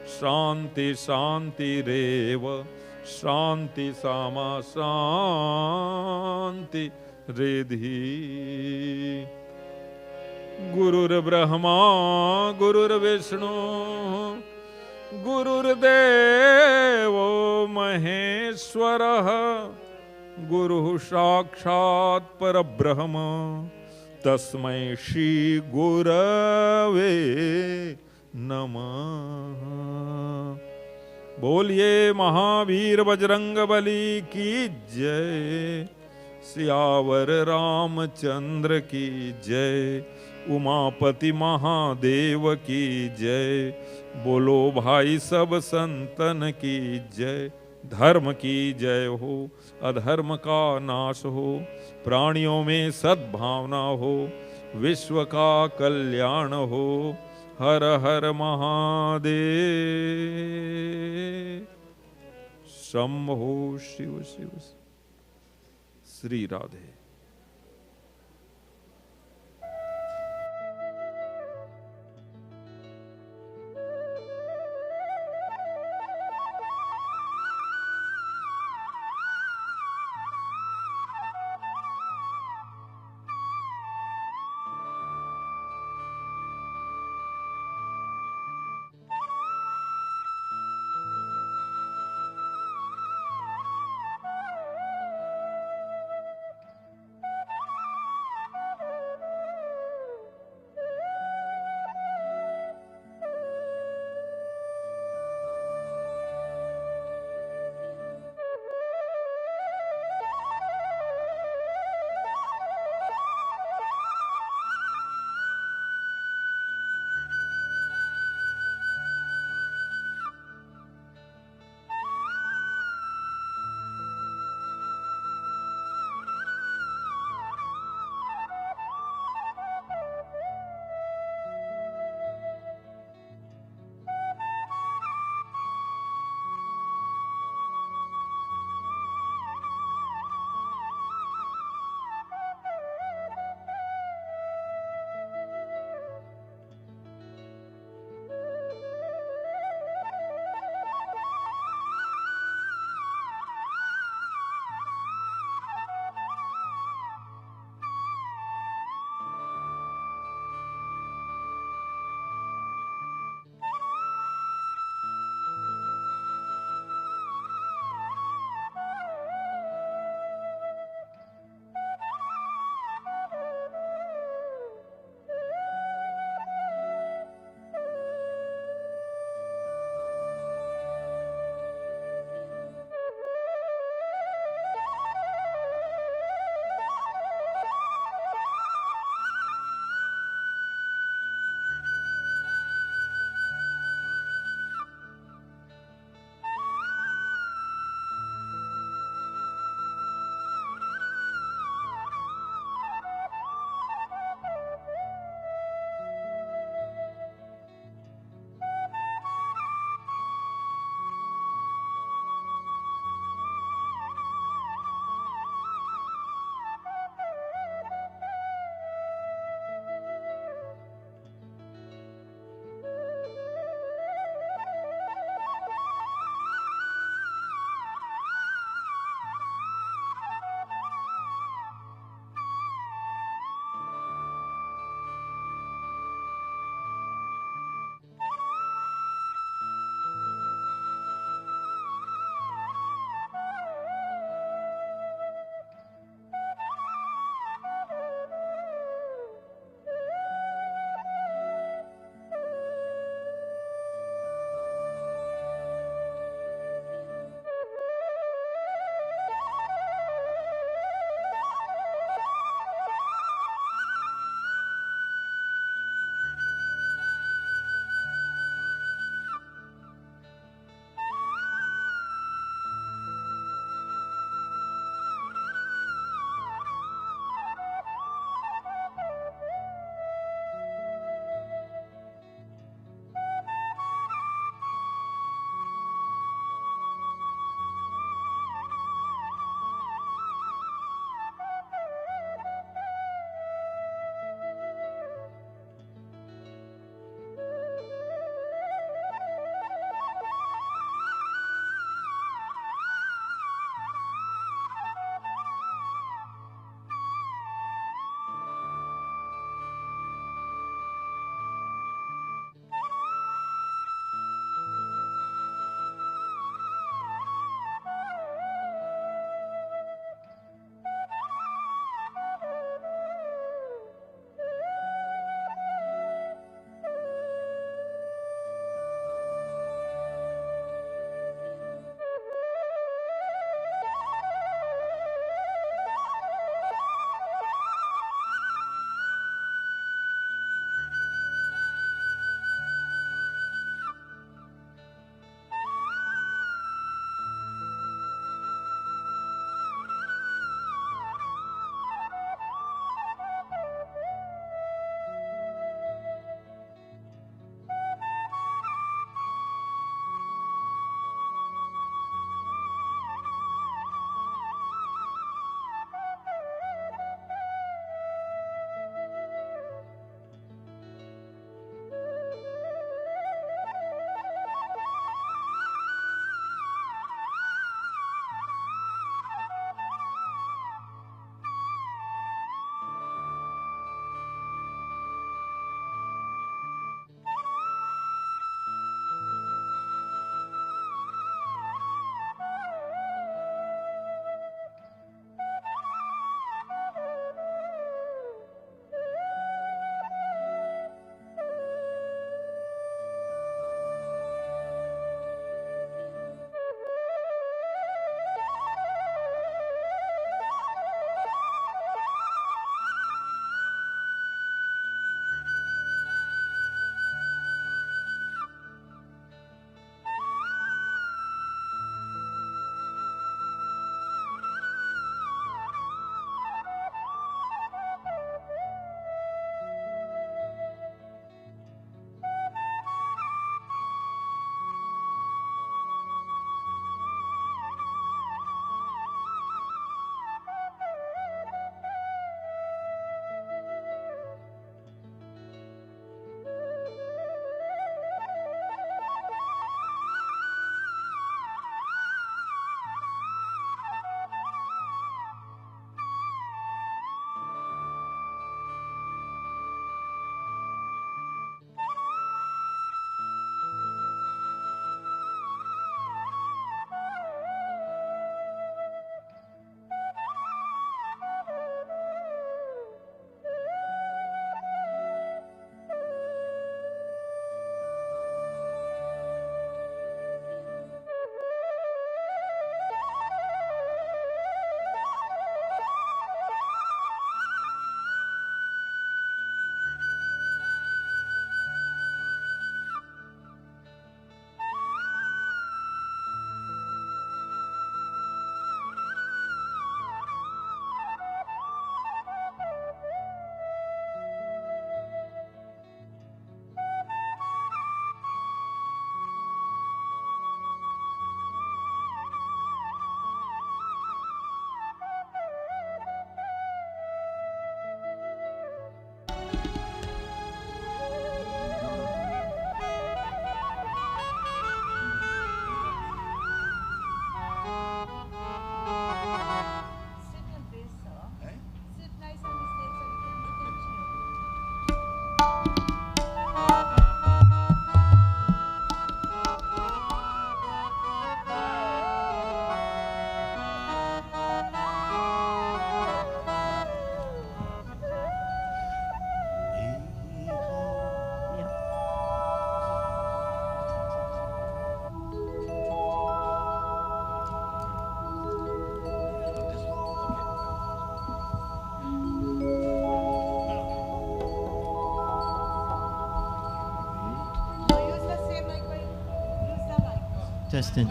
शांति शांतिरेव शांति सामा शांति रिधि। गुरुर्ब्रह्मा गुरुर्विष्णु गुरुर्देवो महेश्वरः गुरुः साक्षात् परब्रह्म तस्मै श्री गुरवे नमः। बोलिए महावीर बजरंग बली की जय, सियावर रामचंद्र की जय, उमापति महादेव की जय। बोलो भाई सब संतन की जय। धर्म की जय हो, अधर्म का नाश हो, प्राणियों में सद्भावना हो, विश्व का कल्याण हो। हर हर महादेव। शंभो शिव शिव। श्री राधे।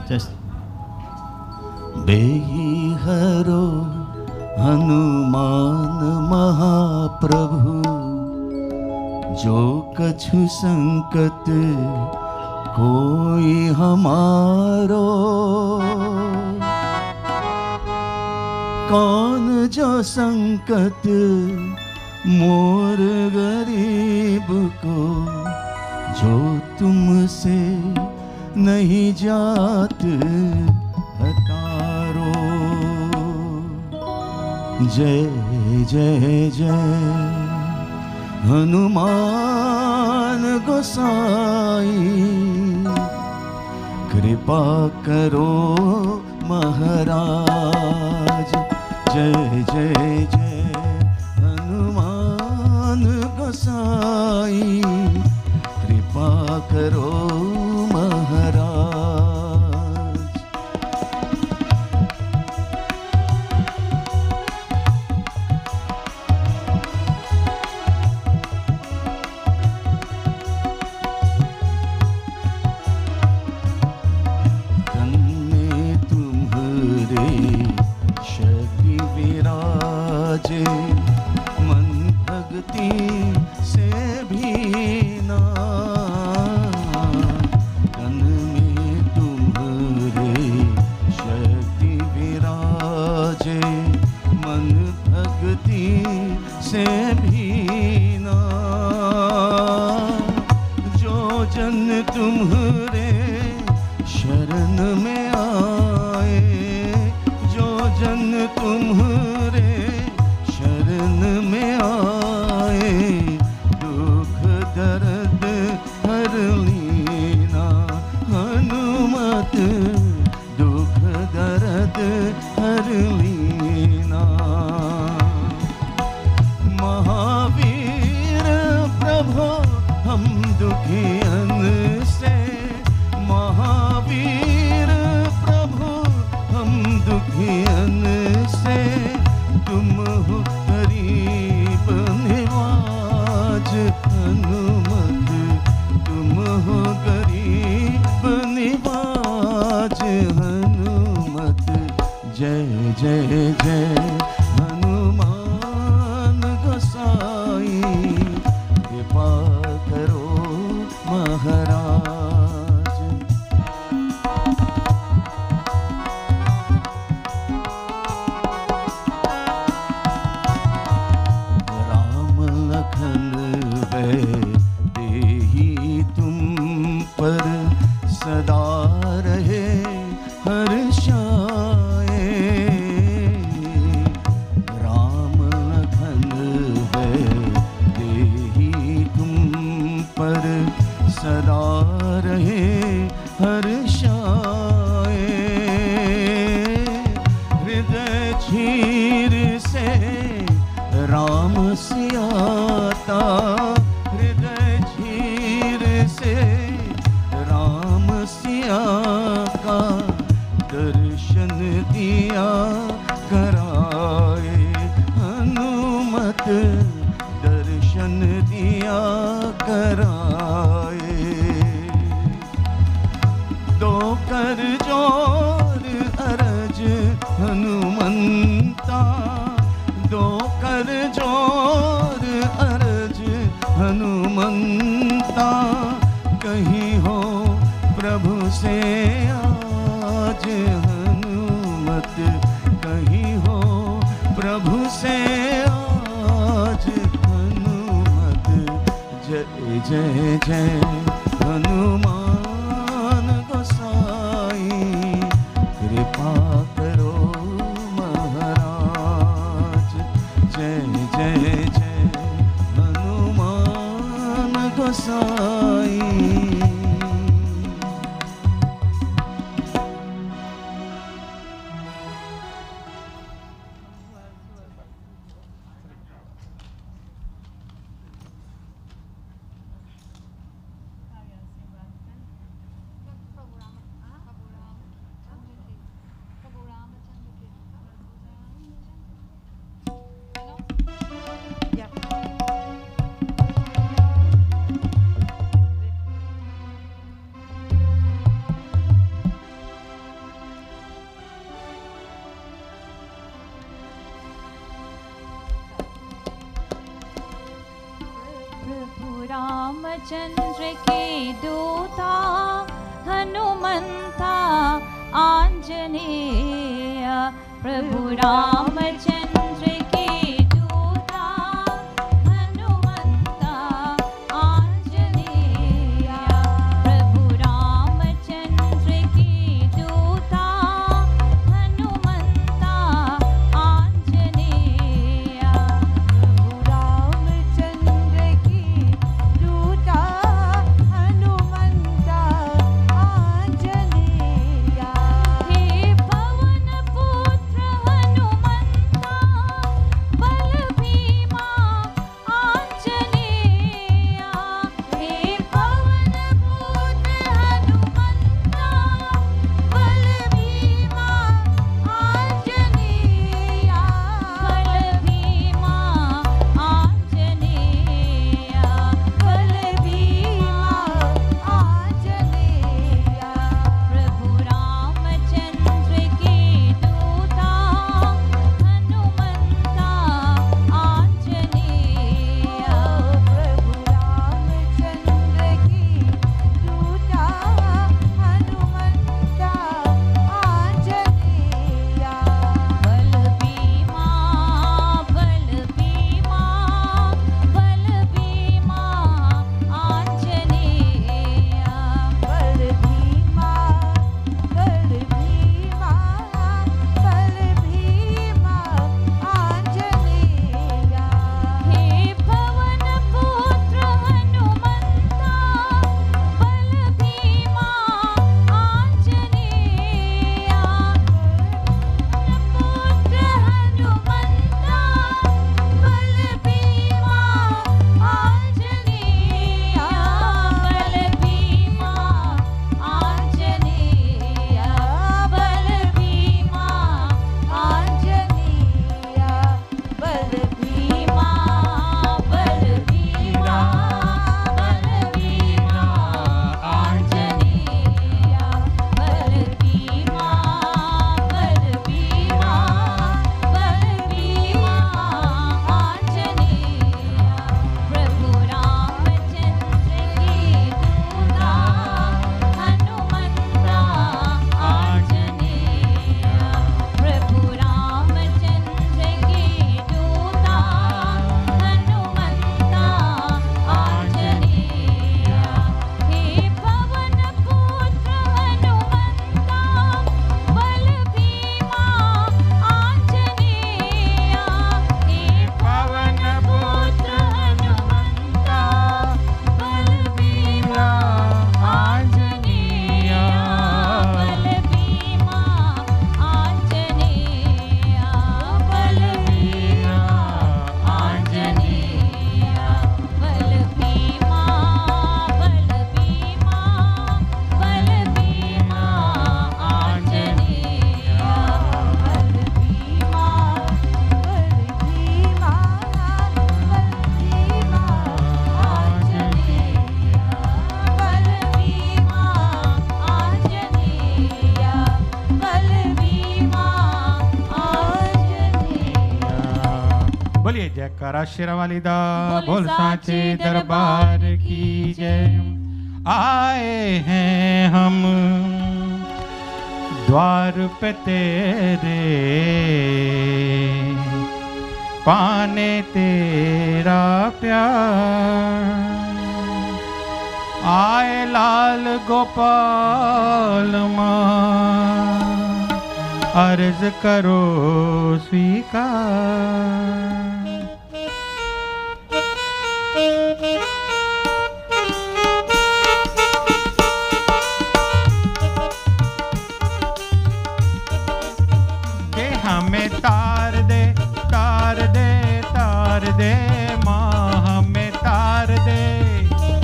Just बेही हरो हनुमान महाप्रभु, जो कछु संकट कोई हमारो, कौन जो संकट मोर गरीब को, जो तुमसे नहीं जात हतारो। जय जय जय हनुमान गोसाई, कृपा करो महाराज। जय जय जय हनुमान गोसाई, कृपा करो महाराज। तन में तुम्हारे शक्ति विराजे, मन भक्ति से भी ना। तन में तुम्हारे शक्ति विराजे, मन भक्ति से भी ना। जो जन तुम्हारे शरण में आए, जो जन तुम्हारे शरण में आए, दुख दर्द हर लीना हनुमत, दुख दर्द हर लीना। महावीर प्रभु हम दुखियन से, महावीर प्रभु हम दुखियन से, तुम हो गरीब निवाज हनुमत, तुम हो गरीब निवाज हनुमत। जय जय जय हनुमान गोसाई, कृपा करो महाराज। राम लखन देही तुम पर सदा रहे हर्षाए। राम लखन देही तुम पर सदा रहे हर्षाए। हृदय चीर से राम सियाता, हृदय चीर से राम सिया का दर्शन दिया कराए। हनुमत दर्शन दिया कराए। दो कर जोर अरज हनुमंता, दो कर जोर अरज हनुमंता। कहीं हो प्रभु से आज हनुमत, कहीं हो प्रभु से आज हनुमत। जय जय हनुमान गोसाई, कृपा करो महाराज। जय जय जय हनुमान गोसाई। रामचंद्र के दूता हनुमंता आंजनेय, प्रभु रामचंद्र के दूता हनुमंता आंजनेय, प्रभु रामचंद्र के दूता हनुमंता आंजनेय, प्रभु रामचंद्र की दूता हनुमंता आंजनेय। हे पवन पुत्र हनुमंता बल भीमा आंजनेय, हे पवन पुत्र हनुमंता बल भीमा आंजनेय, बल भीमा आंजनेय, बल भीमा आंजनेय, प्रभु रामचंद्र के दूता हनुमंता आंजनेय, प्रभु रामचंद्र की दूता हनुमंता आंजनेय, बल भीमा बल भीमा बल भीमा आंजनेय, बल भीमा बल भीमा बल भीमा आंजनेय। हे पवन पुत्र हनुमंता बल भीमा आंजनेय, पुत्र हनुमंता बल भीमा आंजनेय, बल भीमा आंजनेय, बल भीमा आंजनेय, बल भीमा बल भीमा बल भीमा आंजनेय, बल भीमा बल भीमा बल भीमा आंजनेय, प्रभु रामचंद्र के दूता हनुमंता आंजनेय, प्रभु रामचंद्र के दूता हनुमंता आंजनेय। हे पवन पुत्र हनुमंता बल भीमा आंजनेय, हे पवन पुत्र हनुमंता बल भीमा आंजनेय, बल भीमा आंजनेय, बल भीमा आंजनेय, बल भीमा बल भीमा बल भीमा आंजनेय, बल भीमा बल भीमा बल भीमा आंजनेय, बल भीमा आंजनेय, बल भीमा आंजनेय। बोलिए जयकारा शेरावाली दा, बोल बोल साचे साचे दरबार दरबार की जय। आए हैं हम द्वार पे तेरे, पाने तेरा प्यार। आए लाल गोपाल मां, अर्ज करो स्वीकार। के हमें तार दे, तार दे, तार दे माँ, हमें तार दे,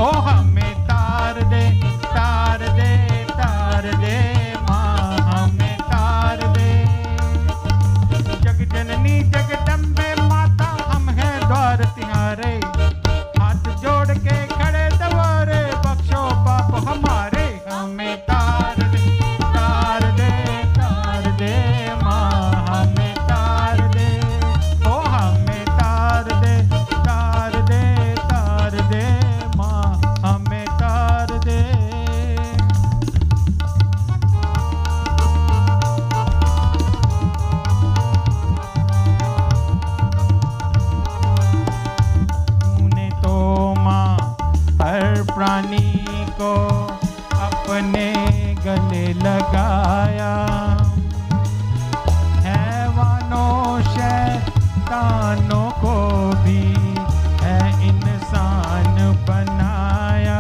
ओ हमें तार दे, तार दे, तार दे माँ, हमें तार दे। जग जननी जगदम्बे माता, हम हैं द्वार तिहारे, हाथ जोड़ के खड़े दवारे, बख्शो पाप हमारे। हमें तार दे, तार दे, तार दे माँ, हमें तार दे, ओ हमें तार दे, तार दे, तार दे माँ, हमें तार दे। तूने तो माँ हर प्राणी को अपने गले लगाया, हैवानों शैतानों को भी है इंसान बनाया।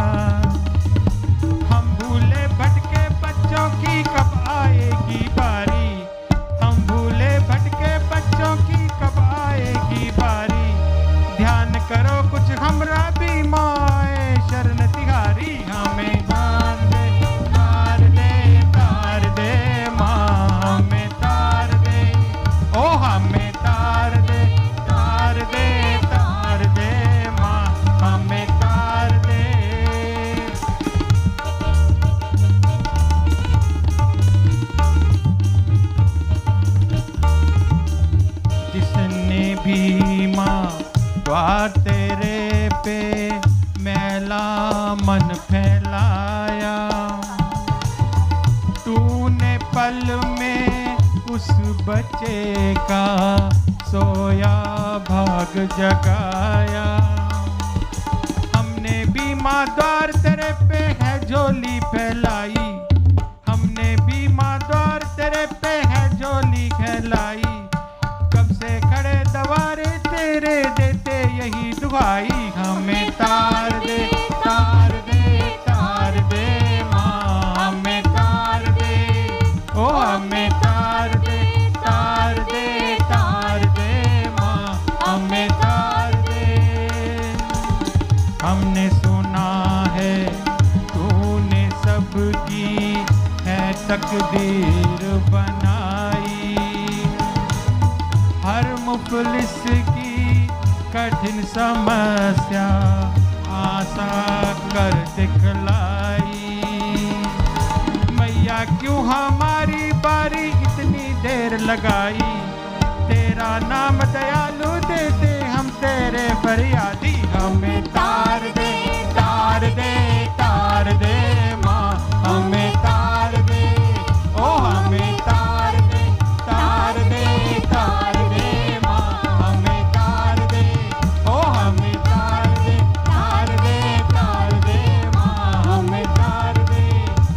हम भूले भटके बच्चों की कब आएगी बारी, हम भूले भटके बच्चों की कब आएगी बारी। ध्यान करो कुछ हमरा भी माए शरण तिहारी। हमें तार दे, तार दे, तार दे माँ, हमें तार दे, ओ हमें तार दे, तार दे, तार दे माँ, हमें तार दे। जिसने भी माँ द्वार तेरे पे मैला मन फैलाया, तूने पल में उस बच्चे का सोया भाग जगाया। हमने भी माँ द्वार तेरे पे है झोली फैलाई, हमने भी माँ द्वार तेरे पे है झोली फैलाई। कब से खड़े दवारे तेरे देते यही दुआई। हमें तार दे, तार दे, तार दे माँ, हमें तार दे, ओ हमें तार दे, तार दे, तार दे माँ, हमें तार दे। हमने सुना है तूने सबकी है तकदीर बनाई, हर मुफलिस की कठिन समस्या आशा कर दिखलाई। मैया क्यों हमारी बारी इतनी देर लगाई, तेरा नाम दयालु देते हम तेरे फरियादी। हमें तार दे, तार दे, तार दे माँ, हमें तार दे, ओ हमें तार दे, तार दे, तार दे माँ, हमें तार दे, ओ हमें तार दे, तार दे, तार दे माँ, हमें तार दे,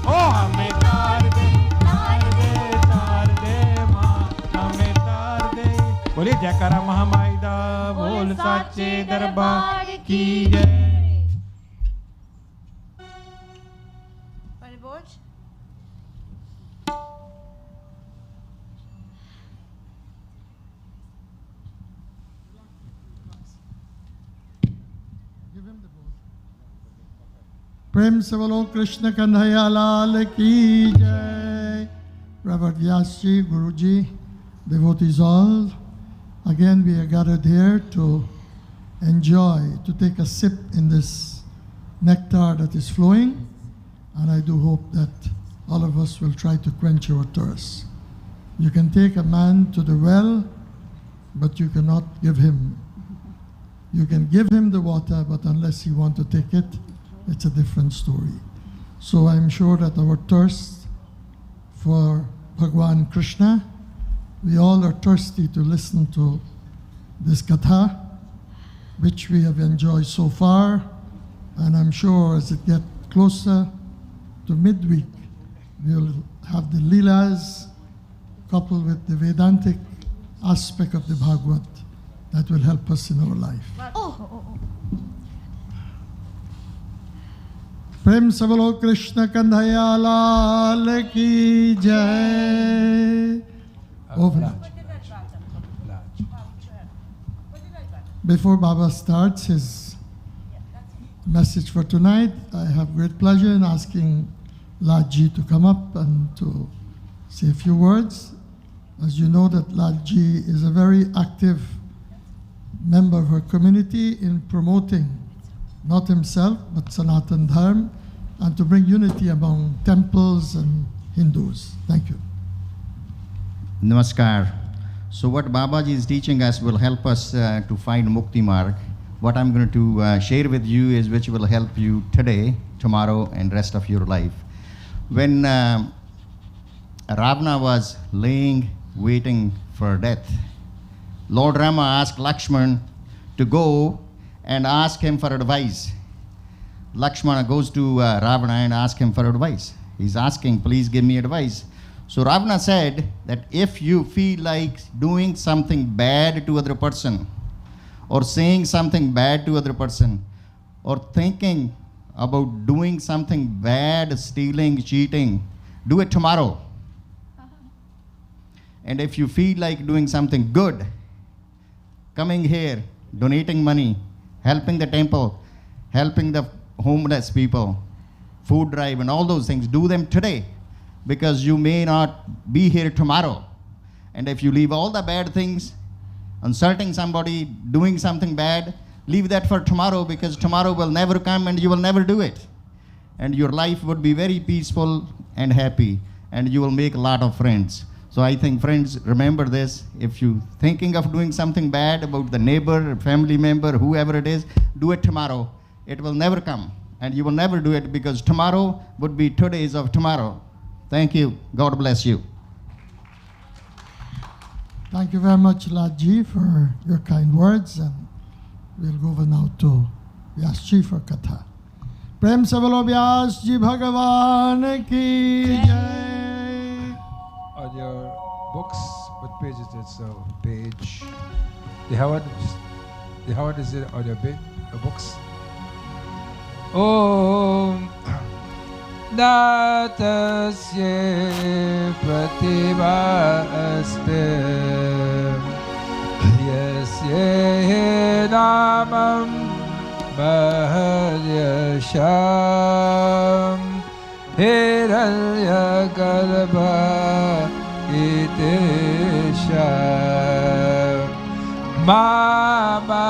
ओ हमें तार दे, तार दे, तार दे माँ, हमें तार दे। बोलिए जयकारा महामाई दा, बोल साचे दरबार की जय। परिभोज प्रेम से बोलो कृष्ण कन्हैया लाल की जय। Reverend Vyasji, Guruji, devotees all, again we are gathered here to enjoy, to take a sip in this nectar that is flowing, and I do hope that all of us will try to quench our thirst. You can take a man to the well, but you cannot give him. You can give him the water, but unless he wants to take it, it's a different story. So I'm sure that our thirst for Bhagwan Krishna, we all are thirsty to listen to this Katha, which we have enjoyed so far, and I'm sure as it gets closer to midweek, we will have the Leelas coupled with the Vedantic aspect of the Bhagvat that will help us in our life. प्रेम से बोलो कृष्ण कन्हैया लाल की जय. Over. Before Baba starts his message for tonight, I have great pleasure in asking Lajji to come up and to say a few words. As you know that Lajji is a very active member of her community in promoting not himself but Sanatan Dharma and to bring unity among temples and Hindus. Thank you. Namaskar. So what Babaji is teaching us will help us to find Mukti Marg. What I'm going to share with you is which will help you today, tomorrow and rest of your life. When Ravana was laying, waiting for death, Lord Rama asked Lakshman to go and ask him for advice. Lakshmana goes to Ravana and asks him for advice. He's asking, please give me advice. So Ravana said that if you feel like doing something bad to other person, or saying something bad to other person, or thinking about doing something bad, stealing, cheating, do it tomorrow. And if you feel like doing something good, coming here, donating money, helping the temple, helping the homeless people, food drive and all those things, do them today, because you may not be here tomorrow. And if you leave all the bad things, insulting somebody, doing something bad, leave that for tomorrow, because tomorrow will never come and you will never do it. And your life would be very peaceful and happy, and you will make a lot of friends. So I think, friends, remember this. If you thinking of doing something bad about the neighbor, family member, whoever it is, do it tomorrow. It will never come, and you will never do it, because tomorrow would be 2 days of tomorrow. Thank you. God bless you. Thank you very much, Lajji, for your kind words. And we'll go over now to Vyasji for Katha. Prem se bolo Vyasji Bhagavan ki jai. On your books, what page is it? So page. How is it on your books? Om Natasya Pratibha Aste Yasya Namam Maharyasham Hiranya Garbha Itesham Mama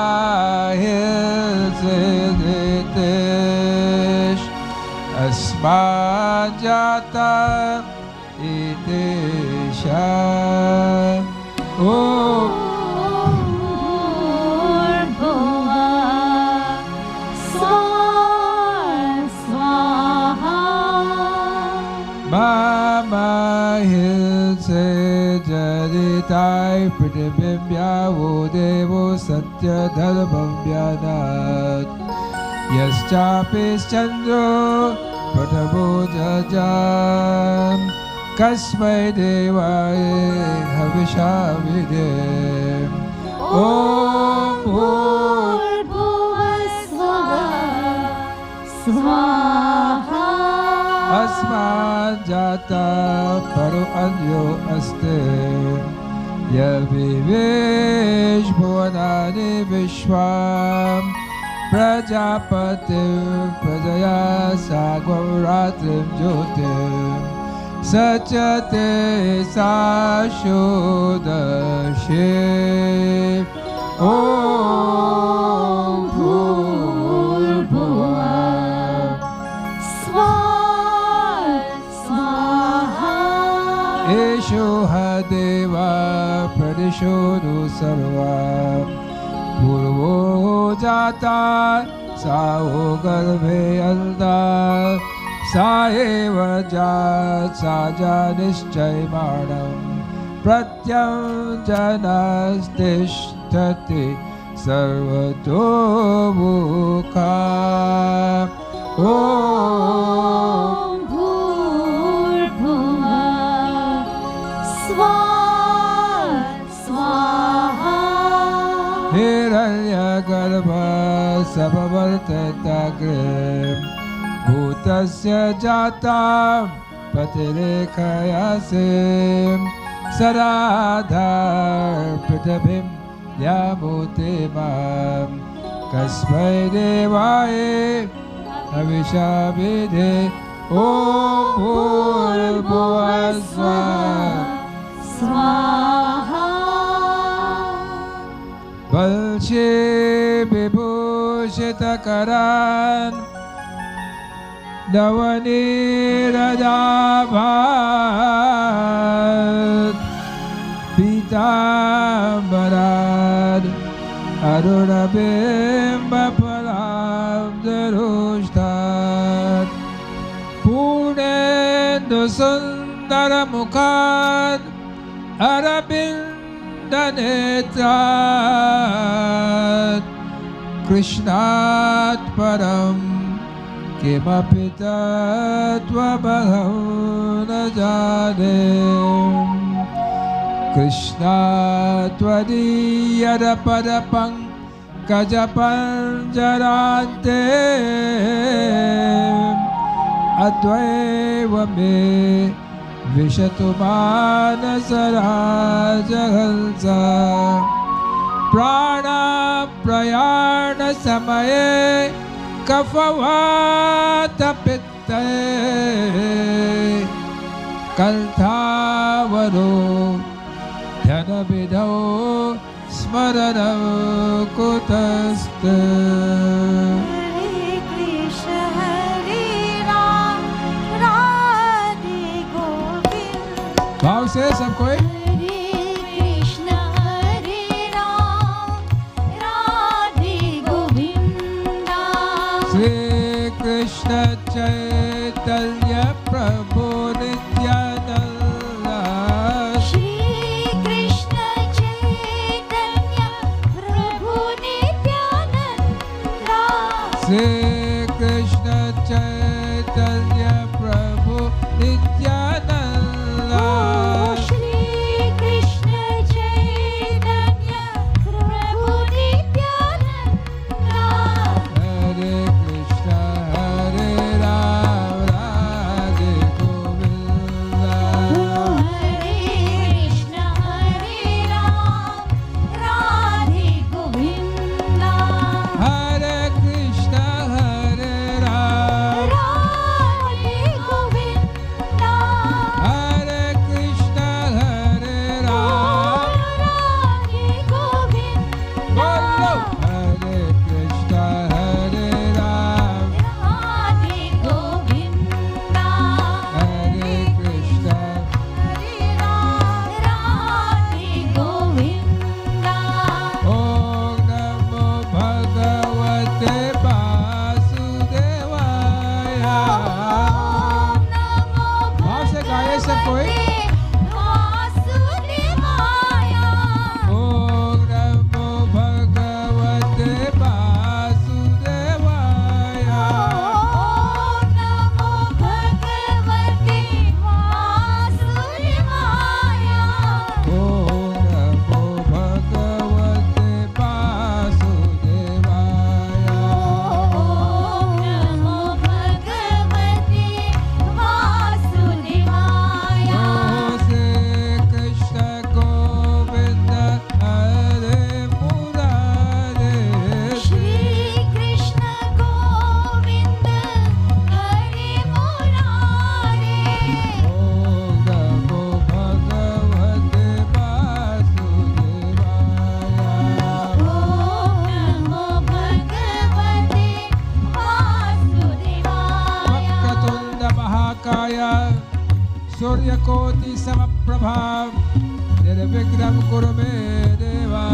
Hilziditesh Asmajata Itesham Mama Hilse Jaditai Pritibhya Vodevo Satya Dharmam Vyanat Yaschapis Chandro Pratabo Jajam Kasmai Devaye Havishavidem Om Swaha Asmajata Paro Anyo Aste Yavivesh Bhuvanani Vishwam Prajapatim Prajaya Sagvaratrim Jyotim Satyate Sashodashe Om Bhurbhuva Esho Hadeva Pradesho Nu Sarva Purvo Jata Sao Garbe Alda Saeva Jat Saja Nischay Manam Pratyam Janastishtati Sarvato Mukha ॐ भूर्भुवः स्वाहा हिरण्यगर्भः समवर्तताग्रे भूतस्य जाता प्रतिरेखयासे सराधार पृथिवीं यामुते मां कस्मै देवाय हविषाविधे ॐ भूर्भुवः स्वाहा बलशे विभूषितकरान् नवनीरजाभात् पीताम्बरान् अरुणबिम्बफलाब्धरोष्ठात् पूर्णेन्दुसुन्दरमुखात् अरविन्दनेत्रात् कृष्णात् परं किमपि तत्त्वमहं न जाने कृष्णात् त्वदीयपदपङ्कजपञ्जरान्ते अद्वैव मे विशतु मानसराजहंसा प्राणप्रयाणसमये कफवातपित्ते कण्ठावरो धनविधौ स्मरणं कुतस्ते हरे कृष्ण हरे राम राधे गोविंद भाव से सब कोई हरे कृष्ण हरे राम राधे गोविंद श्री कृष्ण चैतन्य प्रभु नित्यानंद श्री कृष्ण चैतन्य प्रभु नित्यानंद श्री कृष्ण चैतन्य प्रभु नित्यानंद श्री कृष्ण चैतन्य प्रभु नित्यानंद हरे कृष्ण हरे राम राधे गोविंद हरे कृष्ण हरे राम राधे गोविंद हरे कृष्ण हरे राम राधे गोविंद हरे कृष्ण हरे राम राधे गोविंद बोलो हरे कृष्ण हरे राम राधे गोविंद हरे कृष्ण हरे राम राधे गोविंद ओम नमो भगवते वासुदेवाय ओम नमो भाव से गाए सब कोई वासुदेवाय ओम नमो भगवते वासुदेवाय ओम नमो भगवते वासुदेवाय ओम नमो भगवते वासुदेवाय ओम नमो भगवते वासुदेवाय श्री कृष्ण गोविंद हरे मुरारे श्री कृष्ण गोविंद हरे मुरारे ओम नमो भगवते वासुदेवाय ओम नमो भगवते वासुदेवाय वक्रतुंड महाकाय सूर्यकोटि समप्रभा निर्विघ्नं कुरु मे देवा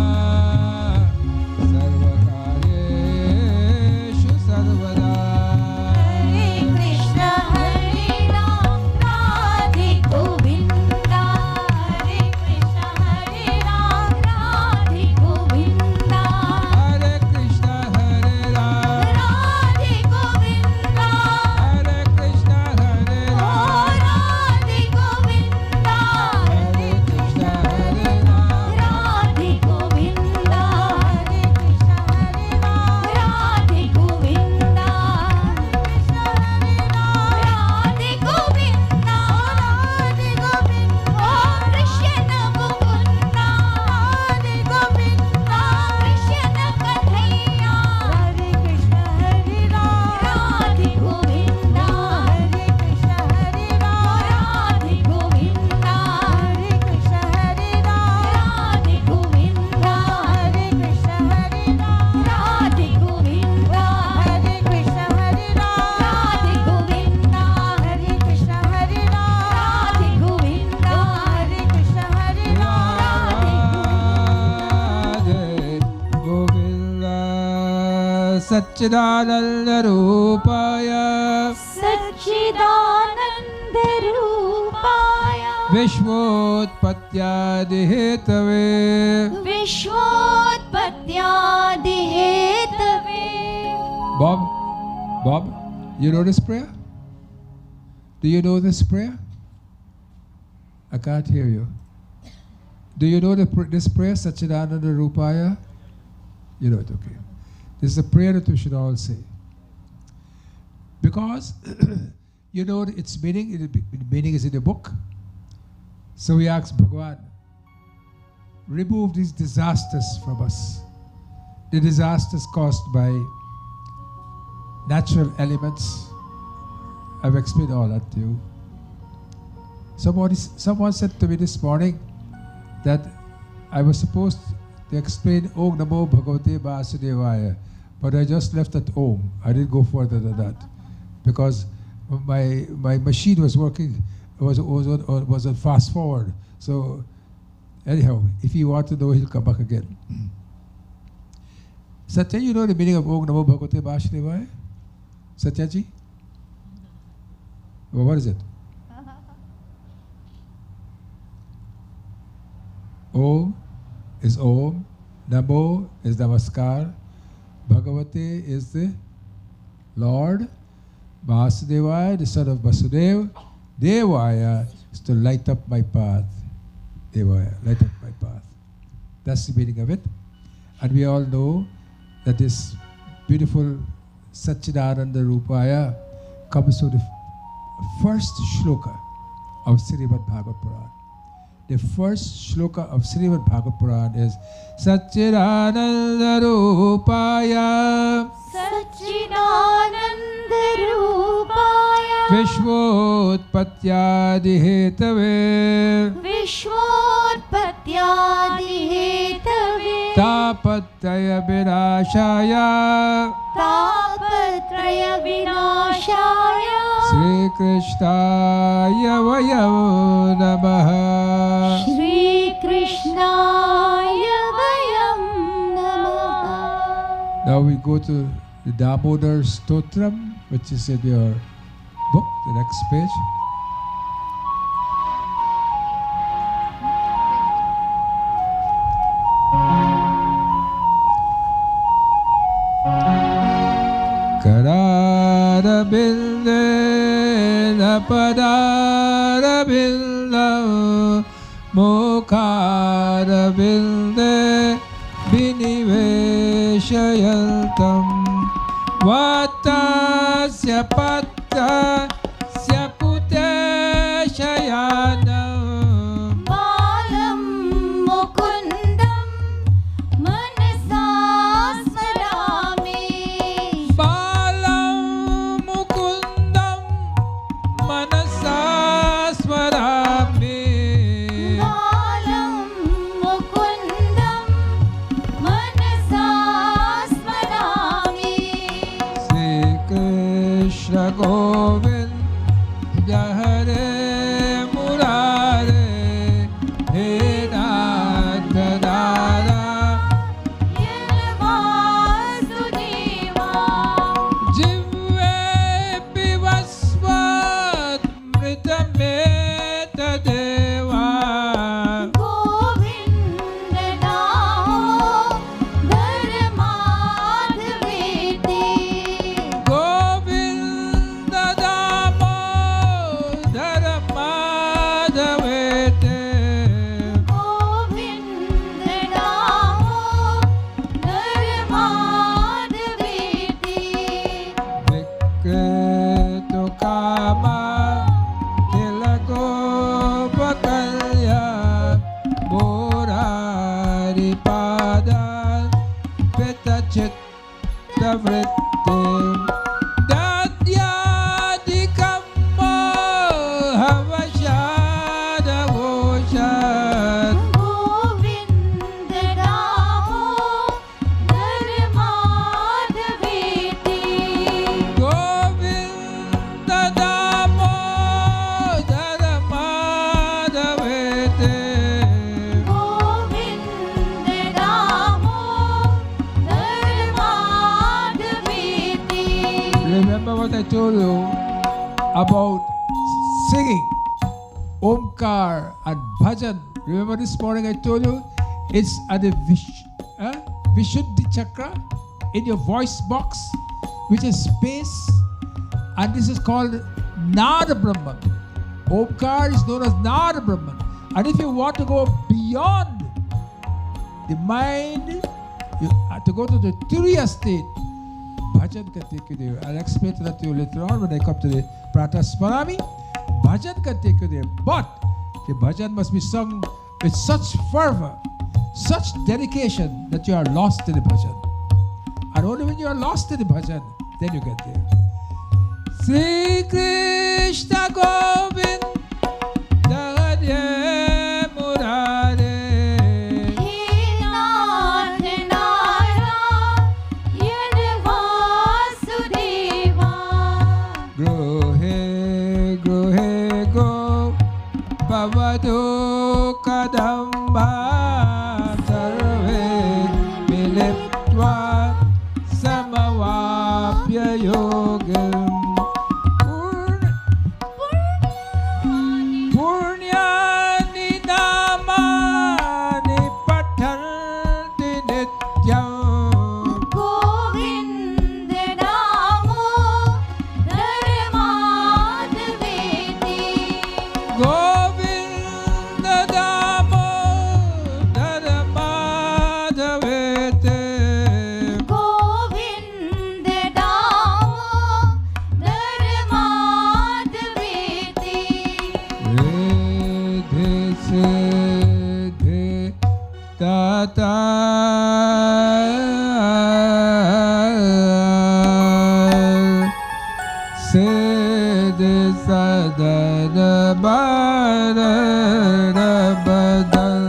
सर्वकार्येषु सर्वदा हरे कृष्ण हरे राम राधे गोविंद हरे कृष्ण हरे राम राधे गोविंद हरे कृष्ण हरे Ram Radhe Govind Satchidananda Rupaya Satchidananda Rupaya Vishwotpatyadi Hetave Vishwotpatyadi Hetave. Bob, you know this prayer? Do you know this prayer? I can't hear you. Do you know this prayer, Satchidananda Rupaya? You know it, okay. This is a prayer that we should all say. Because you know its meaning, the meaning is in the book. So we ask Bhagwan, remove these disasters from us. The disasters caused by natural elements. I've explained all that to you. Someone said to me this morning that I was supposed to explain Om Namo Bhagavate Vasudevaya, but I just left at Om. I didn't go further than that because my machine was working, was on fast forward. So anyhow, if you want to know, he'll come back again. Satya, you know the meaning of Om Namo Bhagavate Vasudevaya? Satyaji? Well, what is it? Om is Om, Namo is Namaskar, Bhagavate is the Lord, Vasudevaya, the son of Vasudev, Devaya is to light up my path. Devaya, light up my path. That's the meaning of it. And we all know that this beautiful Satchidananda Rupaya comes from the first shloka of Srimad Bhagavad Puran. The first shloka of Srimad Bhagavad Puran is Satchidananda Rupaya Satchidananda Rupaya Vishwotpatyadi Hetave Vishwotpatyadi Hetave Tapatraya Vinashaya Tapatraya Vinashaya Sri Krishnaya Vayam Namaha. Shri Krishnaya Vayam Namaha. Now we go to the Damodar Stotram, which is in your book, the next page. Karara Binde Napadara Binde Mukhara Binde Biniveshayantam Vatasya Patasya Puteshayanam Balam Mukundam Manasa Smarami Balam Mukundam Manasa Smarami Balam Mukundam Manasa Smarami Sri Krishna Govind Hare Murare He Nath Nara Vasudeva Jivve Pivasvat Mritameta Deva Govinda Namo Dharmadhaveti Govinda Damo Dharmadhavete Govinda Namo Dharmadhaveti Vikretu Kama Tilagopakalya Murari Pada Pitachitta Vritti Dadyadikamma Havashada Goshat Govinda Namo Dharmadhaveti Govinda Damo Dharmadhavete Govinda Namo Dharmadhaveti what I told you about singing Omkar and Bhajan. Remember this morning I told you it's at the Vishuddhi Chakra in your voice box, which is space, and this is called Nada Brahman. Omkar is known as Nada Brahman. And if you want to go beyond the mind, you have to go to the Turiya state. Bhajan can take you there. I'll explain that to you later on when I come to the Pratasparami. Bhajan can take you there. But the bhajan must be sung with such fervor, such dedication that you are lost in the bhajan. And only when you are lost in the bhajan, then you get there. Sri Krishna Govind Hare Murare He Nath Narayan Vasudeva Grohe Grohe Go Pavado Kadamba Sarve Miliptva Samavapya Yogam Punyani Namani Patanti Nityam Govinda Namo Dharmadaveti Govinda Damo Dharmadavete Govinda Namo Dharmadaveti Redhe Siddhe Tata Siddhi Sadana Bharana Badan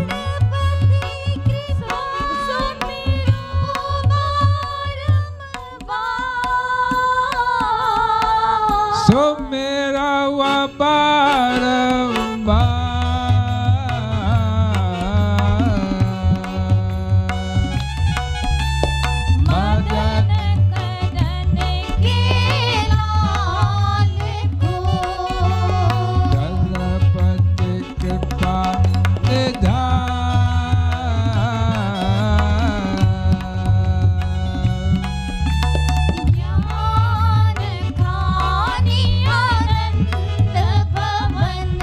Ganapati Krishna Sumiro Barambar Sumera Madan Karan ke laal ko Ganapati Kripa Nidhan Jnana Khani Anand Bhavan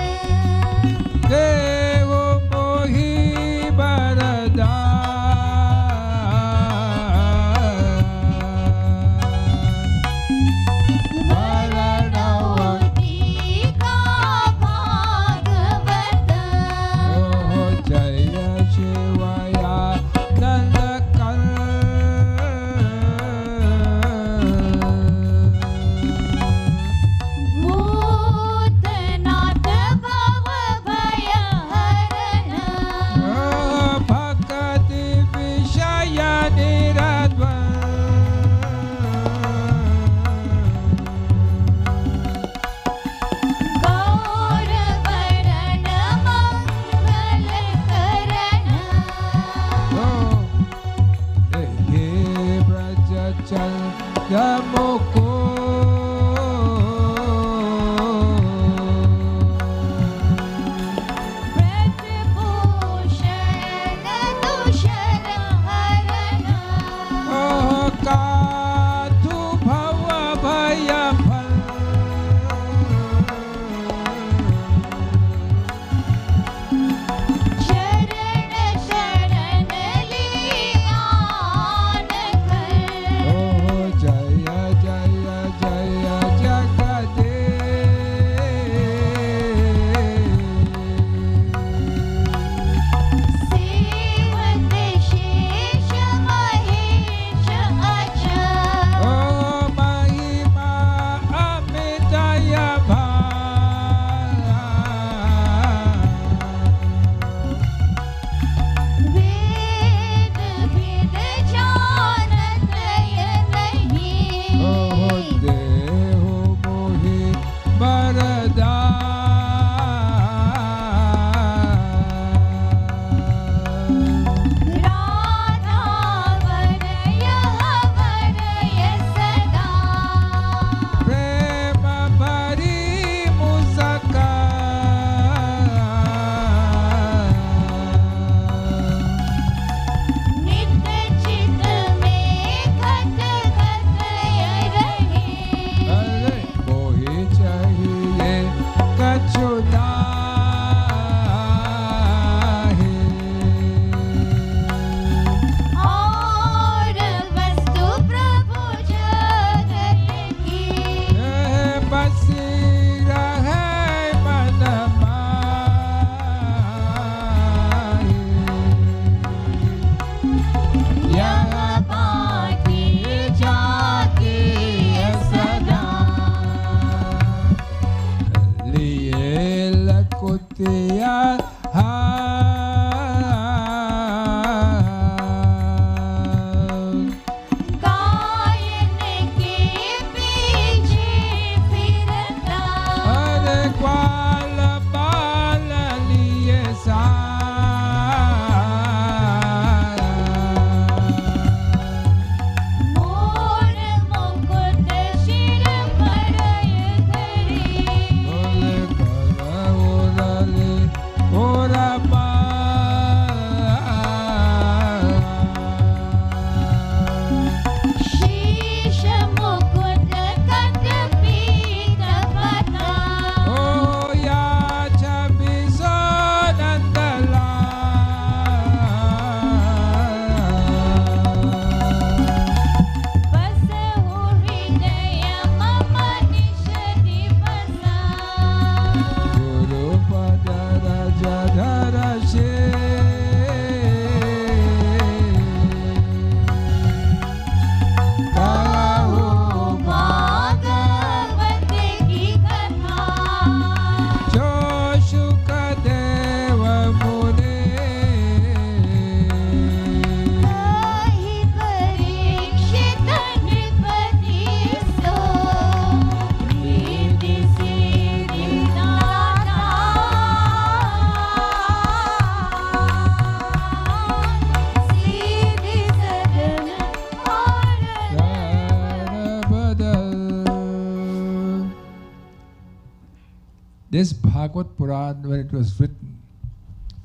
This Bhagvat Puran, when it was written,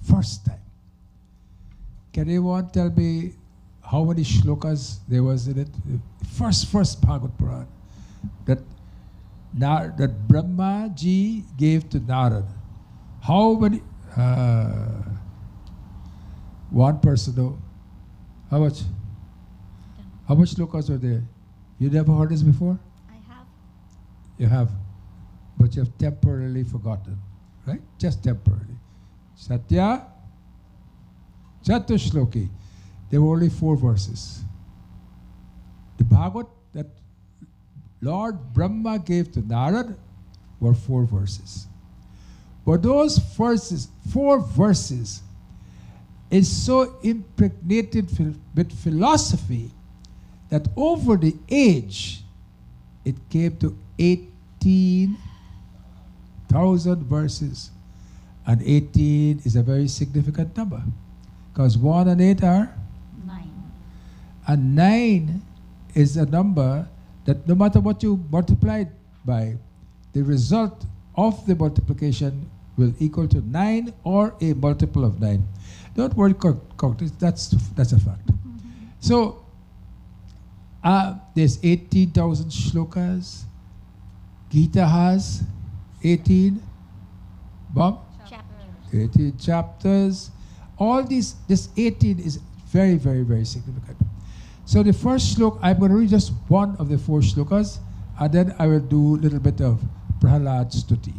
first time, can anyone tell me how many shlokas there was in it? First Bhagavad Puran that that Brahma ji gave to Narad. How many? One person though. How much? How much shlokas were there? You never heard this before? I have. You have, but you have temporarily forgotten, right? Just temporarily. Satya Chatushloki. There were only 4 verses. The Bhagavad that Lord Brahma gave to Narad were 4 verses. But those verses, 4 verses, is so impregnated with philosophy that over the age, it came to 18,000 verses. And 18 is a very significant number, because 1 and 8 are 9. and 9 is a number that no matter what you multiply it by, the result of the multiplication will equal to 9 or a multiple of 9. Don't worry, that's a fact. So there's 18,000 shlokas. Gita has 18. Bob? Chapters. 18 chapters. All this 18 is very, very, very significant. So the first slok, I'm going to read just one of the 4 shlokas, and then I will do a little bit of Prahlad Stuti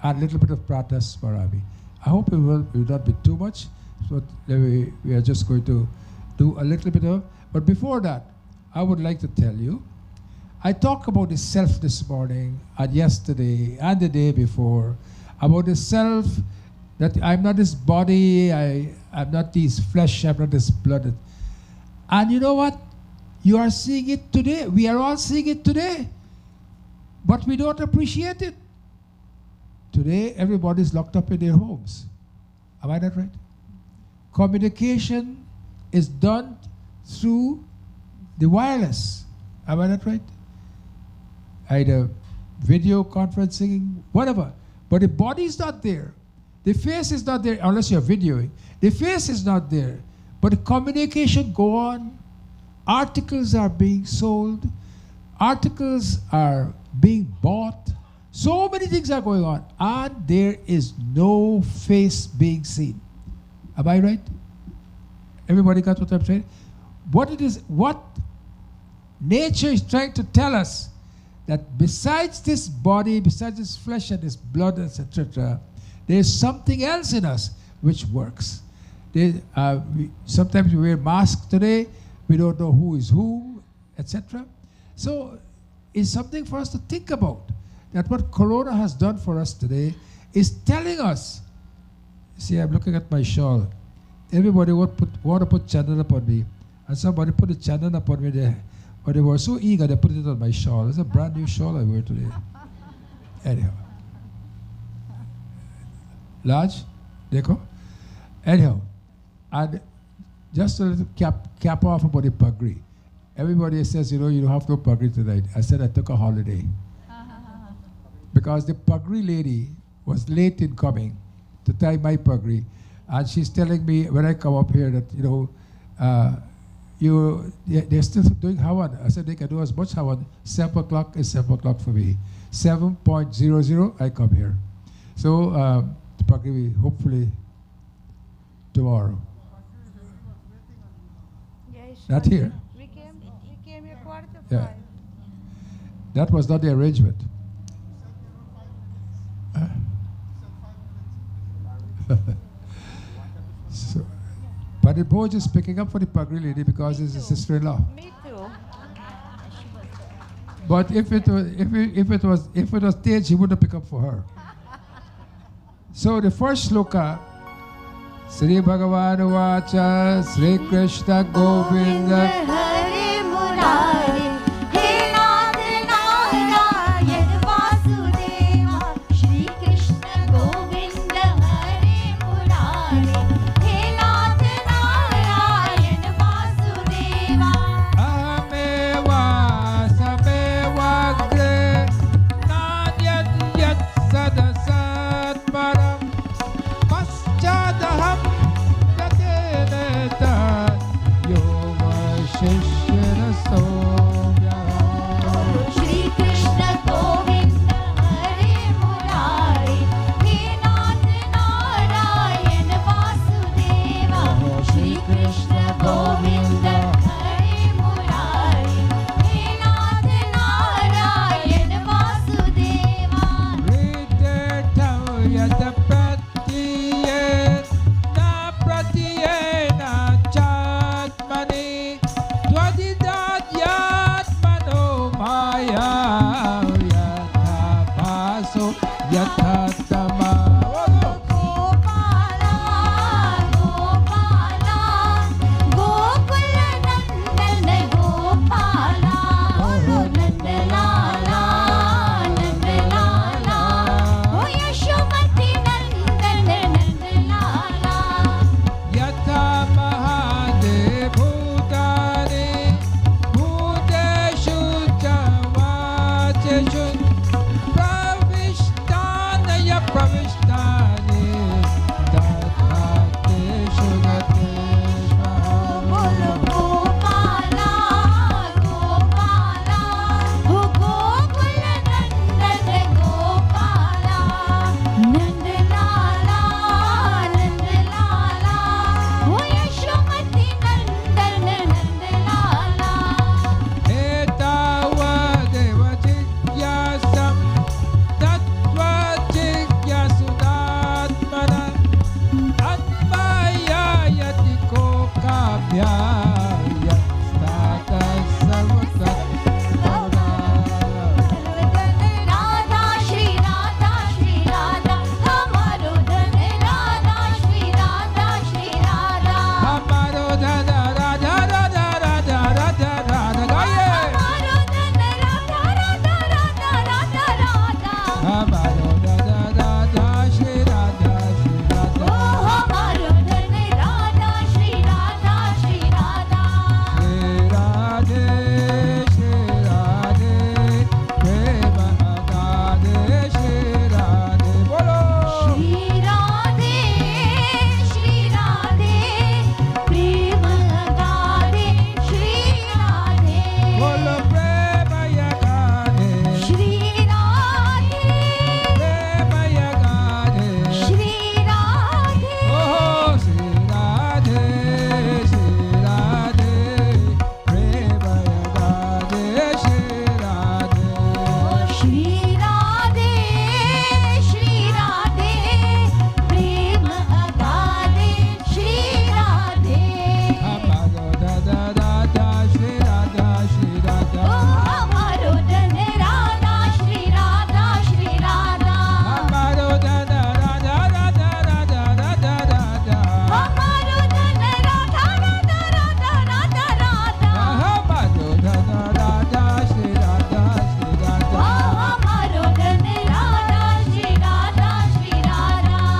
and a little bit of Pratas Parami. I hope it will not be too much, so we are just going to do a little bit of, but before that, I would like to tell you, I talked about the self this morning and yesterday and the day before, about the self, that I'm not this body, I'm not this flesh, I'm not this blood. And you know what? You are seeing it today. We are all seeing it today. But we don't appreciate it. Today, everybody is locked up in their homes. Am I not right? Communication is done through the wireless. Am I not right? Either video conferencing, whatever. But the body is not there. The face is not there unless you're videoing. The face is not there. But the communication go on. Articles are being sold. Articles are being bought. So many things are going on. And there is no face being seen. Am I right? Everybody got what I'm saying? What nature is trying to tell us, that besides this body, besides this flesh and this blood, etc., there is something else in us which works. Sometimes we wear masks today, we don't know who is who, etc. So it's something for us to think about, that what Corona has done for us today is telling us. See, I'm looking at my shawl. Everybody want to put chandan upon me, and somebody put the chandan upon me there. But they were so eager, they put it on my shawl. It's a brand new shawl I wear today. Anyhow. Large? Dekho? Anyhow. And just a little cap off about the pagri. Everybody says, you don't have no pagri tonight. I said I took a holiday. Because the pagri lady was late in coming to tie my pagri. And she's telling me when I come up here that, they're still doing Hawan. I said they can do as much Hawan. 7 o'clock is 7 o'clock for me. 7.00, I come here. So, the Pagri, hopefully tomorrow. Not here. We came here quarter to 5. Yeah. That was not the arrangement. So, but the boy just picking up for the Pagri lady because it's his sister-in-law. Me too. But if it was staged, he wouldn't pick up for her. So the first sloka, Sri Bhagavan Vacha, Sri Krishna Govinda. Hare Murari, He Nath Narayan Vasudeva, Shri Krishna Govinda Hare Murari, He Nath Narayan Vasudeva. Ahmeva Sameva Gre, Nanyat Yat Sadasa. शिष्य रसोया श्री कृष्ण गोविंद हरे मुरारी हे नाथ नारायण वासुदेवा श्री कृष्ण गोविंद हरे मुरारी हे नाथ नारायण वासुदेवा यथा तमा गोपाला गोपाला गोकुल नंदन गोपाला नंदलाला नंदलाला ओ यशोमती नंदन नंदलाला यथा महादेव भूतानि भूतेषु च वाचेषु प्रविष्टानि तथा तेषु गतेष्वः बोलो गोपाला गोपाला ओ गोकुल नंदन गोपाला नंदलाला नंदलाला ओ यशोमती नंदन नंदलाला एतावदेव जिज्ञासां तत्त्वजिज्ञासुदात्मना अन्वयायति कोकाभ्यायस्तातः सर्वतत्परा राधा श्री राधा हमारो धन राधा श्री राधा हमारो धन राधा राधा राधा राधा राधा गाइए हमारो धन राधा राधा राधा राधा राधा हमारो धन राधा श्री राधा ओ हमारो धन राधा श्री राधा श्री राधे प्रेम अगाधे श्री राधे बोलो श्री राधे प्रेम गाधे श्री राधे बोलो प्रेम अगाधे श्री राधे प्रेम अगाधे श्री राधे ओहो श्री राधे प्रेम अगाधे श्री राधे श्री राधे प्रेम अगाधे श्री राधे हमारो दादा राधा श्री राधा ओ हमारो धन राधा श्री राधा हमारो दादा राधा राधा राधा राधा राधा हमारो धन राधा राधा राधा राधा राधा हमारो दादा राधा श्री राधा ओ हमारो धन राधा श्री राधा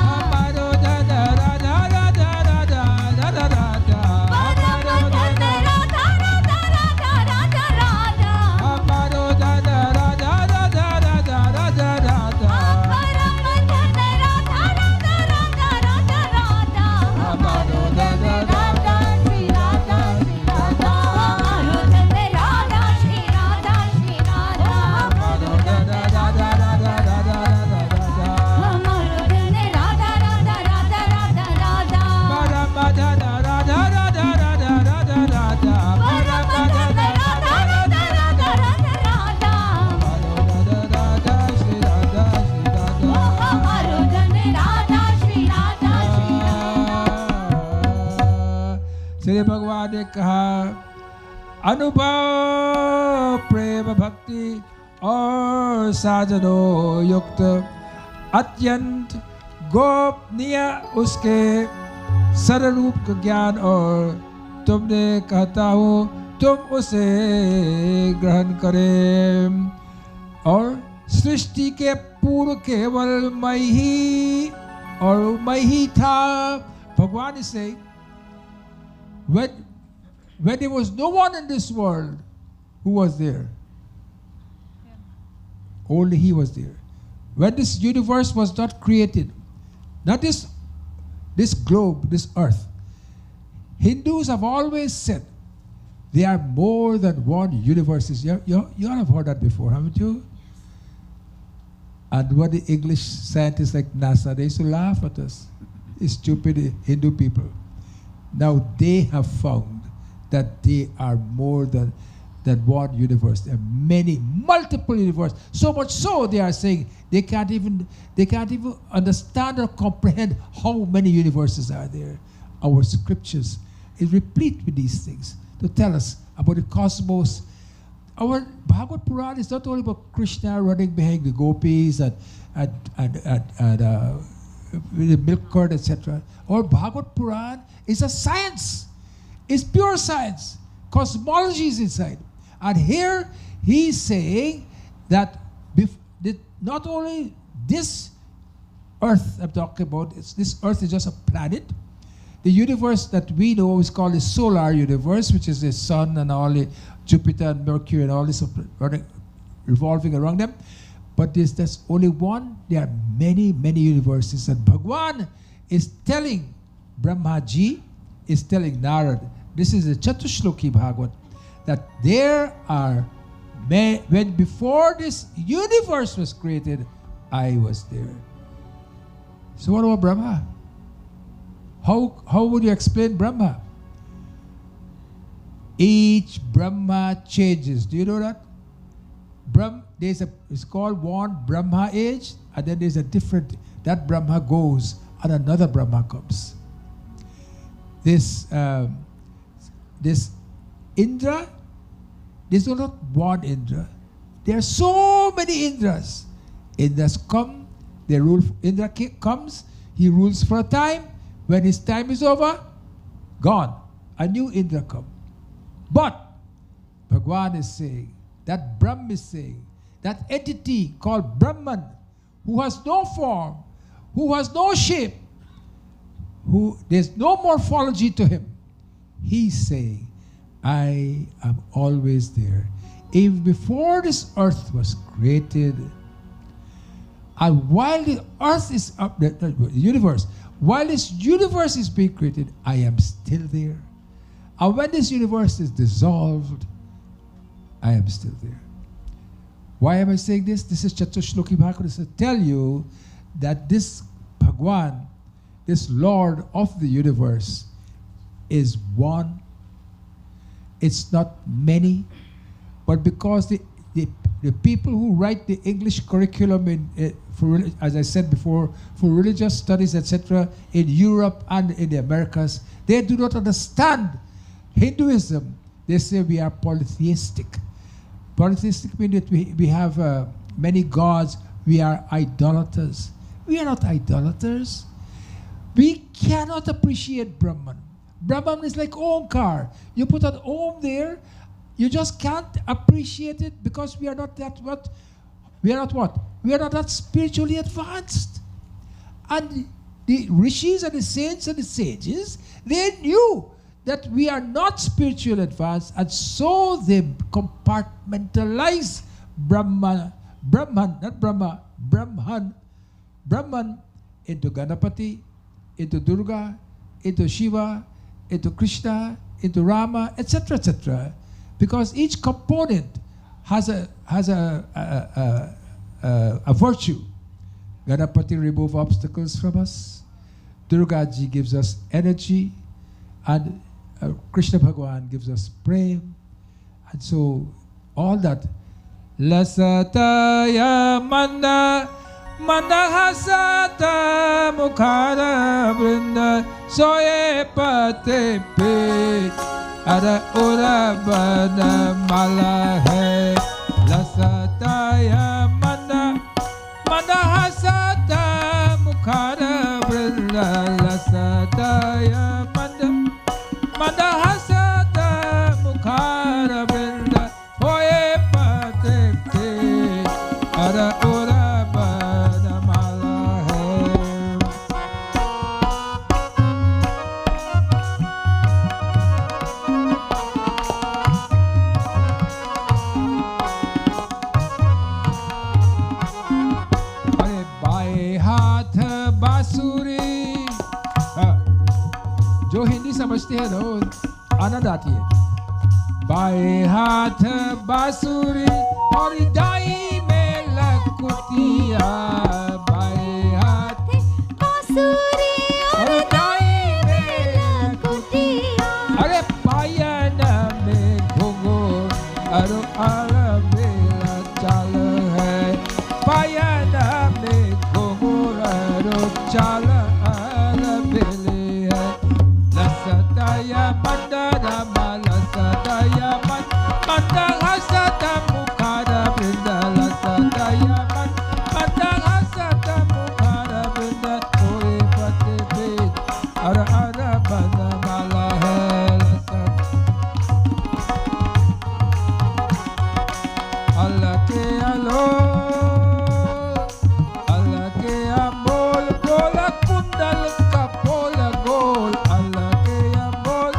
हमारो दादा राधा राधा राधा राधा राधा परम धन राधा राधा राधा राधा राधा हमारो दादा राधा राधा राधा राधा राधा परम धन राधा राधा राधा राधा राधा हमारो धन राधा श्री राधा हमारो धन राधा श्री राधा हमारो दादा राधा राधा राधा राधा राधा हमारो धन राधा राधा राधा राधा राधा परम दादा राधा राधा राधा राधा राधा परम धन राधा राधा राधा राधा राधा हमारो दादा राधा श्री राधा ओ हमारो धन राधा श्री राधा श्री भगवान ने कहा अनुभव प्रेम भक्ति और साधनों युक्त अत्यंत गोपनीय उसके सर्वरूप का ज्ञान और तुमने कहता हूँ तुम उसे ग्रहण करें और सृष्टि के पूर्व केवल मैं ही था भगवान से when there was no one in this world who was there. Only he was there. When this universe was not created, not this globe, this earth, Hindus have always said There are more than one universes. You all have heard that before, haven't you? And what the English scientists like NASA, they used to laugh at us, stupid Hindu people. Now they have found that they are more than one universe. There are many, multiple universes. So much so they are saying they can't even understand or comprehend how many universes are there. Our scriptures is replete with these things to tell us about the cosmos. Our Bhagavad Puran is not only about Krishna running behind the gopis and with the milk curd, etc. Our Bhagavad Puran is a science. It's pure science. Cosmology is inside. And here he's saying that not only this earth I'm talking about, this earth is just a planet. The universe that we know is called the solar universe, which is the sun and all the Jupiter and Mercury and all this revolving around them. But there's only one. There are many, many universes. And Bhagwan is telling Brahmaji, is telling Narad, this is the Chatushloki Bhagavad, that there are, when before this universe was created, I was there. So what about Brahma? How would you explain Brahma? Each Brahma changes. Do you know that? It's called one Brahma age, and then there's a different, that Brahma goes, and another Brahma comes. This Indra, there's not one Indra. There are so many Indras. Indras come, they rule. Indra comes, he rules for a time. When his time is over, gone. A new Indra comes. But Bhagwan is saying, that Brahm is saying, that entity called Brahman, who has no form, who has no shape, who there's no morphology to him, he's saying, I am always there. Even before this earth was created, and while the earth is up, the universe, while this universe is being created, I am still there. And when this universe is dissolved, I am still there. Why am I saying this? This is Chatushloki Bhagavad. This is to tell you that this Bhagwan, this Lord of the universe, is one. It's not many, but because the people who write the English curriculum as I said before, for religious studies, etc., in Europe and in the Americas, they do not understand Hinduism. They say we are polytheistic. Polytheistic means that we have many gods. We are idolaters. We are not idolaters. We cannot appreciate Brahman. Brahman is like Omkar. You put an Om there, you just can't appreciate it because we are not that what? We are not what? We are not that spiritually advanced. And the rishis and the saints and the sages, they knew that we are not spiritually advanced, and so they compartmentalize Brahman into Ganapati, into Durga, into Shiva, into Krishna, into Rama, etc., etc. Because each component has a virtue. Ganapati remove obstacles from us. Durga ji gives us energy, and Krishna Bhagwan gives us prem. And so all that. Lasataya manda hasata mukhara brinda soye pate pe ara ura bana mala hai. Lasataya manda hasata mukhara brinda. Lasataya manda hasata mukhara brinda hoye pate pe ara ura bana mala hai. अरे बाएं हाथ बांसुरी, जो हिंदी समझते हैं ना आनंद आती है. बाएं हाथ बांसुरी और दाई में लकुतिया, बाएं हाथ बांसुरी और दाई में लकुतिया। अरे पायन में घुंघरू अरे अलबेला चाल है, पायन में घुंघरू अरे चाल अलबेले है। लसतया मंदरा लसतया मंद हसत मुखार बृंद, लसतया मंद हसत मुखार बृंद, थोड़े पते भेद अर अर बनमाला है। अल्लाह के अलो अल्लाह के अमोल बोल कुंडल का पोल गोल, अल्लाह के अमोल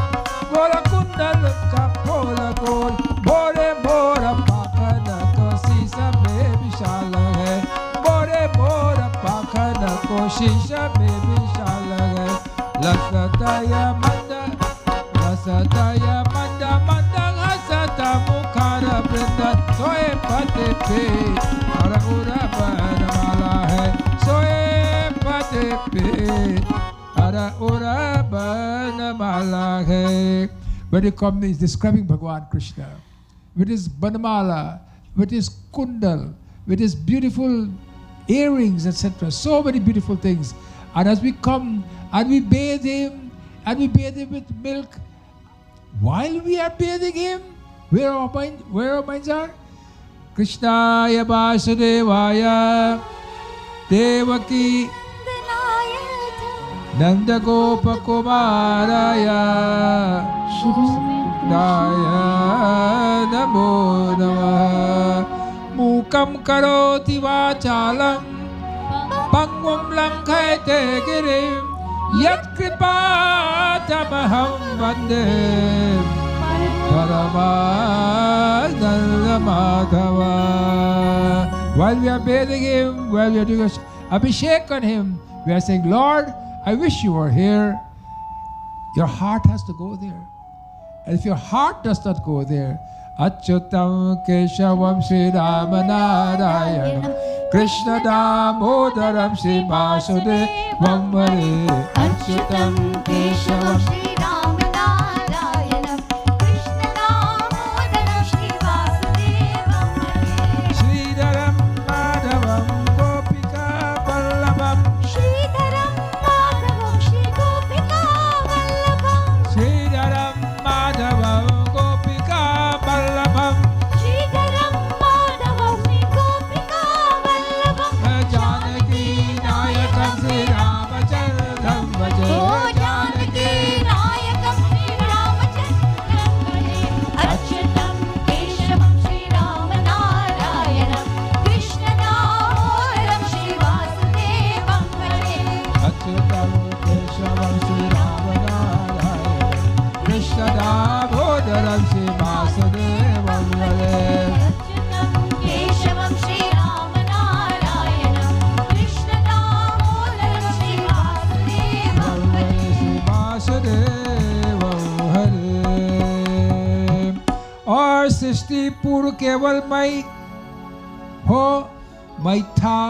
बोल कुंडल का पोल गोल। बोरे बोर पाखन को शीशा में विशाल है, बोरे बोर पाखन को शीशा में विशाल है। लसतया मंद मंद हसत मुखार बृंद, सोए पते पे और उरा बनमाला है, सोए पते पे और उरा बनमाला है। When you come, is describing Bhagwan Krishna with his banmala, with his kundal, with his beautiful earrings, etc. So many beautiful things. And as we come and we bathe him, and we bathe him with milk, while we are bathing him, where our minds are? Krishnaya Vasudevaya Devaki Nanda Gopa Kumaraya Daya Namo Namaha Mukam Karoti Vachalam Pangum Lankaite Girim Yat Kripatamaham Vande Paramananda Madhava. While we are bathing him, while we are doing Abhishek on him, we are saying, Lord, I wish you were here. Your heart has to go there. And if your heart does not go there, Achyutam Keshavam Sri Ramanarayanam Krishna Damodaram Sri Vasudevam Hare. Achyutam Keshavam Sri Ramanarayanam Krishna Damodaram Sri Vasudevam Hare. Sridharam Madhavam Gopika Vallabham Sridharam Madhavam Shri Gopika Vallabham. Sridharam Madhavam Gopika Vallabham Sridharam Madhavam Shri Gopika Vallabham. Janaki Nayakam Sri Ramachandram Bhaje. O Janaki Nayakam Shri Ramachandram Bhaje. Achyutam Keshavam Shri Ramanarayanam Krishna Damodaram Shri Vasudevam Hare. Achyutam Keshavam Sri Ramanarayanam Krishna Damodaram Sri Vasudevam Hare. Achyutam Keshavam Shri Ramanarayanam Krishna Damodaram Shri Vasudevam Hare. Shri Vasudevam Hare. और सृष्टि पूर्व केवल मैं हो, मैं था,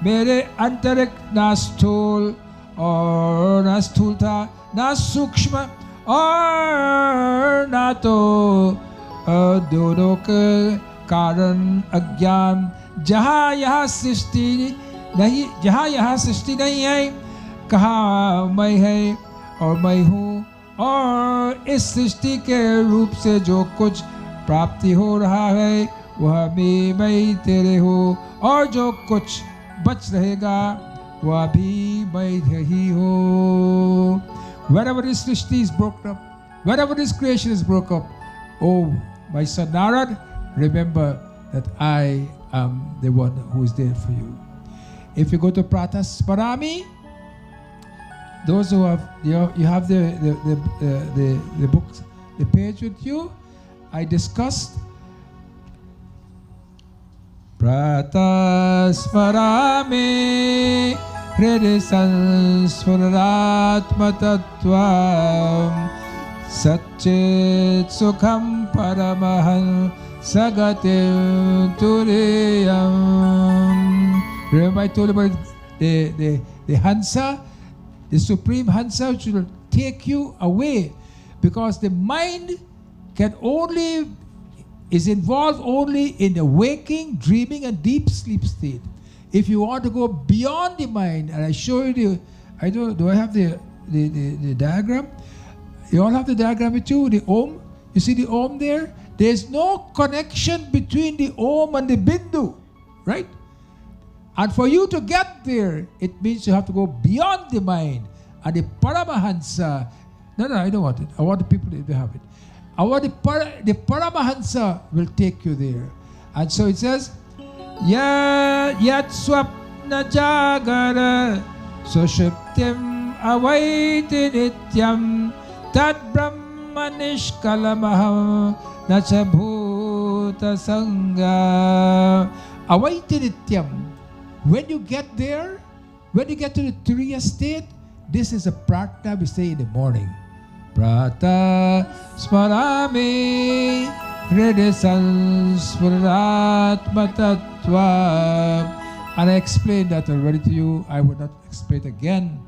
मेरे अंतरिक ना स्थूल और ना स्थूल था, ना सूक्ष्म और ना तो दोनों के कारण अज्ञान। जहाँ यहाँ सृष्टि नहीं है, कहाँ मैं है और मैं हूँ, और इस सृष्टि के रूप से जो कुछ प्राप्ति हो रहा है वह भी मैं तेरे हो, और जो कुछ बच रहेगा वह भी मैं ही हो। Wherever this Srishti is broken up, wherever this creation is broken up, oh my son Narad, remember that I am the one who is there for you. If you go to Pratas Parami, those who have you have the books, the page with you, I discussed Pratas Parami Hridi Sansfuratma Tattvam Satchit Sukham Paramahansagatim Turiyam. Remember I told you about the Hansa, the Supreme Hansa, which will take you away, because the mind is involved only in the waking, dreaming, and deep sleep state. If you want to go beyond the mind, and I show you do I have the diagram? You all have the diagram with you, the Om. You see the Om there? There's no connection between the Om and the Bindu, right? And for you to get there, it means you have to go beyond the mind. And the Paramahansa, no, I don't want it. I want the people to have it. I want the Paramahansa will take you there. And so it says, Yat swapna jagara sushuptim avaiti nityam tad brahma nishkalamaham nacha bhuta sangha avaiti nityam. When you get there, when you get to the Turiya state, this is a prarthana we say in the morning. Prata smarami hridasan smaratma tattva. And I explained that already to you. I will not explain it again.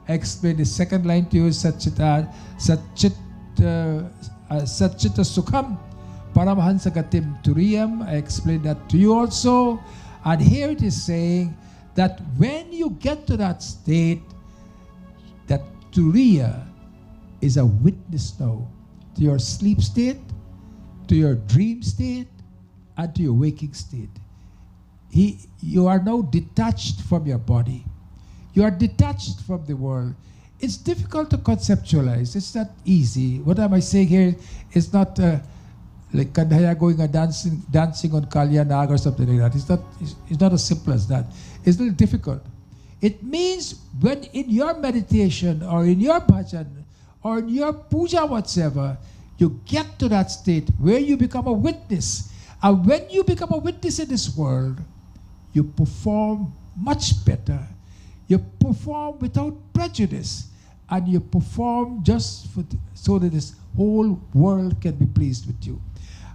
I explained the second line to you, Satchita Sukham Paramahansa Gatim Turiyam. I explained that to you also. And here it is saying that when you get to that state, that Turiya is a witness now to your sleep state, to your dream state, and to your waking state. You are now detached from your body. You are detached from the world. It's difficult to conceptualize. It's not easy. What am I saying here is not like Kandhaya going and dancing on Kalyanag or something like that. It's not as simple as that. It's a little difficult. It means when in your meditation or in your bhajan or in your puja whatsoever, you get to that state where you become a witness. And when you become a witness in this world, you perform much better. You perform without prejudice. And you perform just so that this whole world can be pleased with you.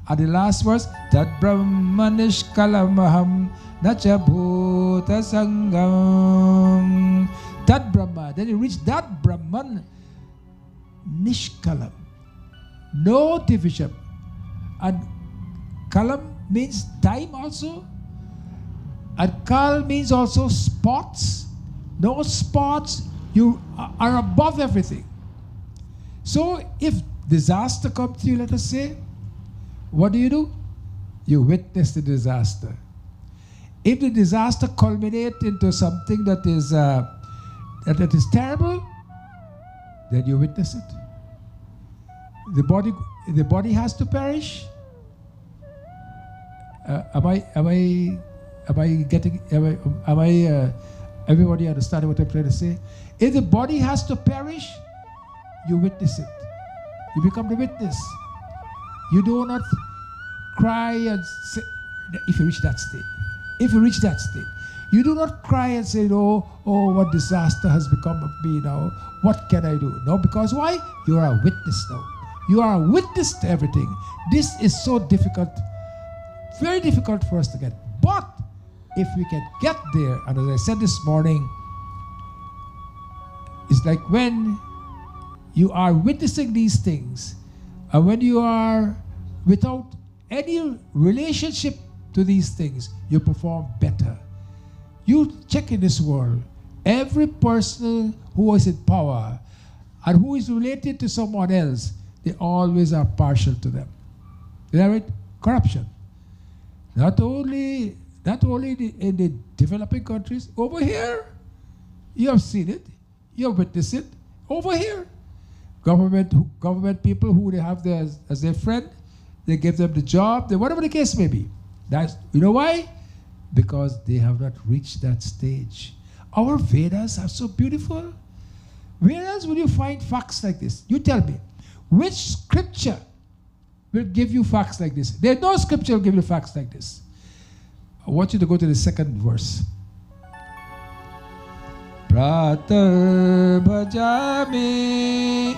And the last verse, Tad Brahma Nishkalamaham Nacha Bhuta Sangam. Tad Brahma. Then you reach that Brahman Nishkalam. No division. And Kalam means time also. And Kal means also spots. No spots. You are above everything. So if disaster comes to you, let us say, what do? You witness the disaster. If the disaster culminates into something that is terrible, then you witness it. The body has to perish. Everybody understanding what I'm trying to say? If the body has to perish, you witness it. You become the witness. You do not cry and say, if you reach that state. If you reach that state, you do not cry and say, oh, what disaster has become of me now. What can I do? No, because why? You are a witness now. You are a witness to everything. This is so difficult, very difficult for us to get. But if we can get there, and as I said this morning, it's like when you are witnessing these things, and when you are without any relationship to these things, you perform better. You check in this world, every person who is in power and who is related to someone else, they always are partial to them. Is that right? Corruption. Not only in the developing countries, over here, you have seen it, you have witnessed it, over here. Government people who they have as their friend, they give them the job, whatever the case may be. You know why? Because they have not reached that stage. Our Vedas are so beautiful. Where else will you find facts like this? You tell me, which scripture will give you facts like this? There's no scripture will give you facts like this. I want you to go to the second verse. Pratar bhajami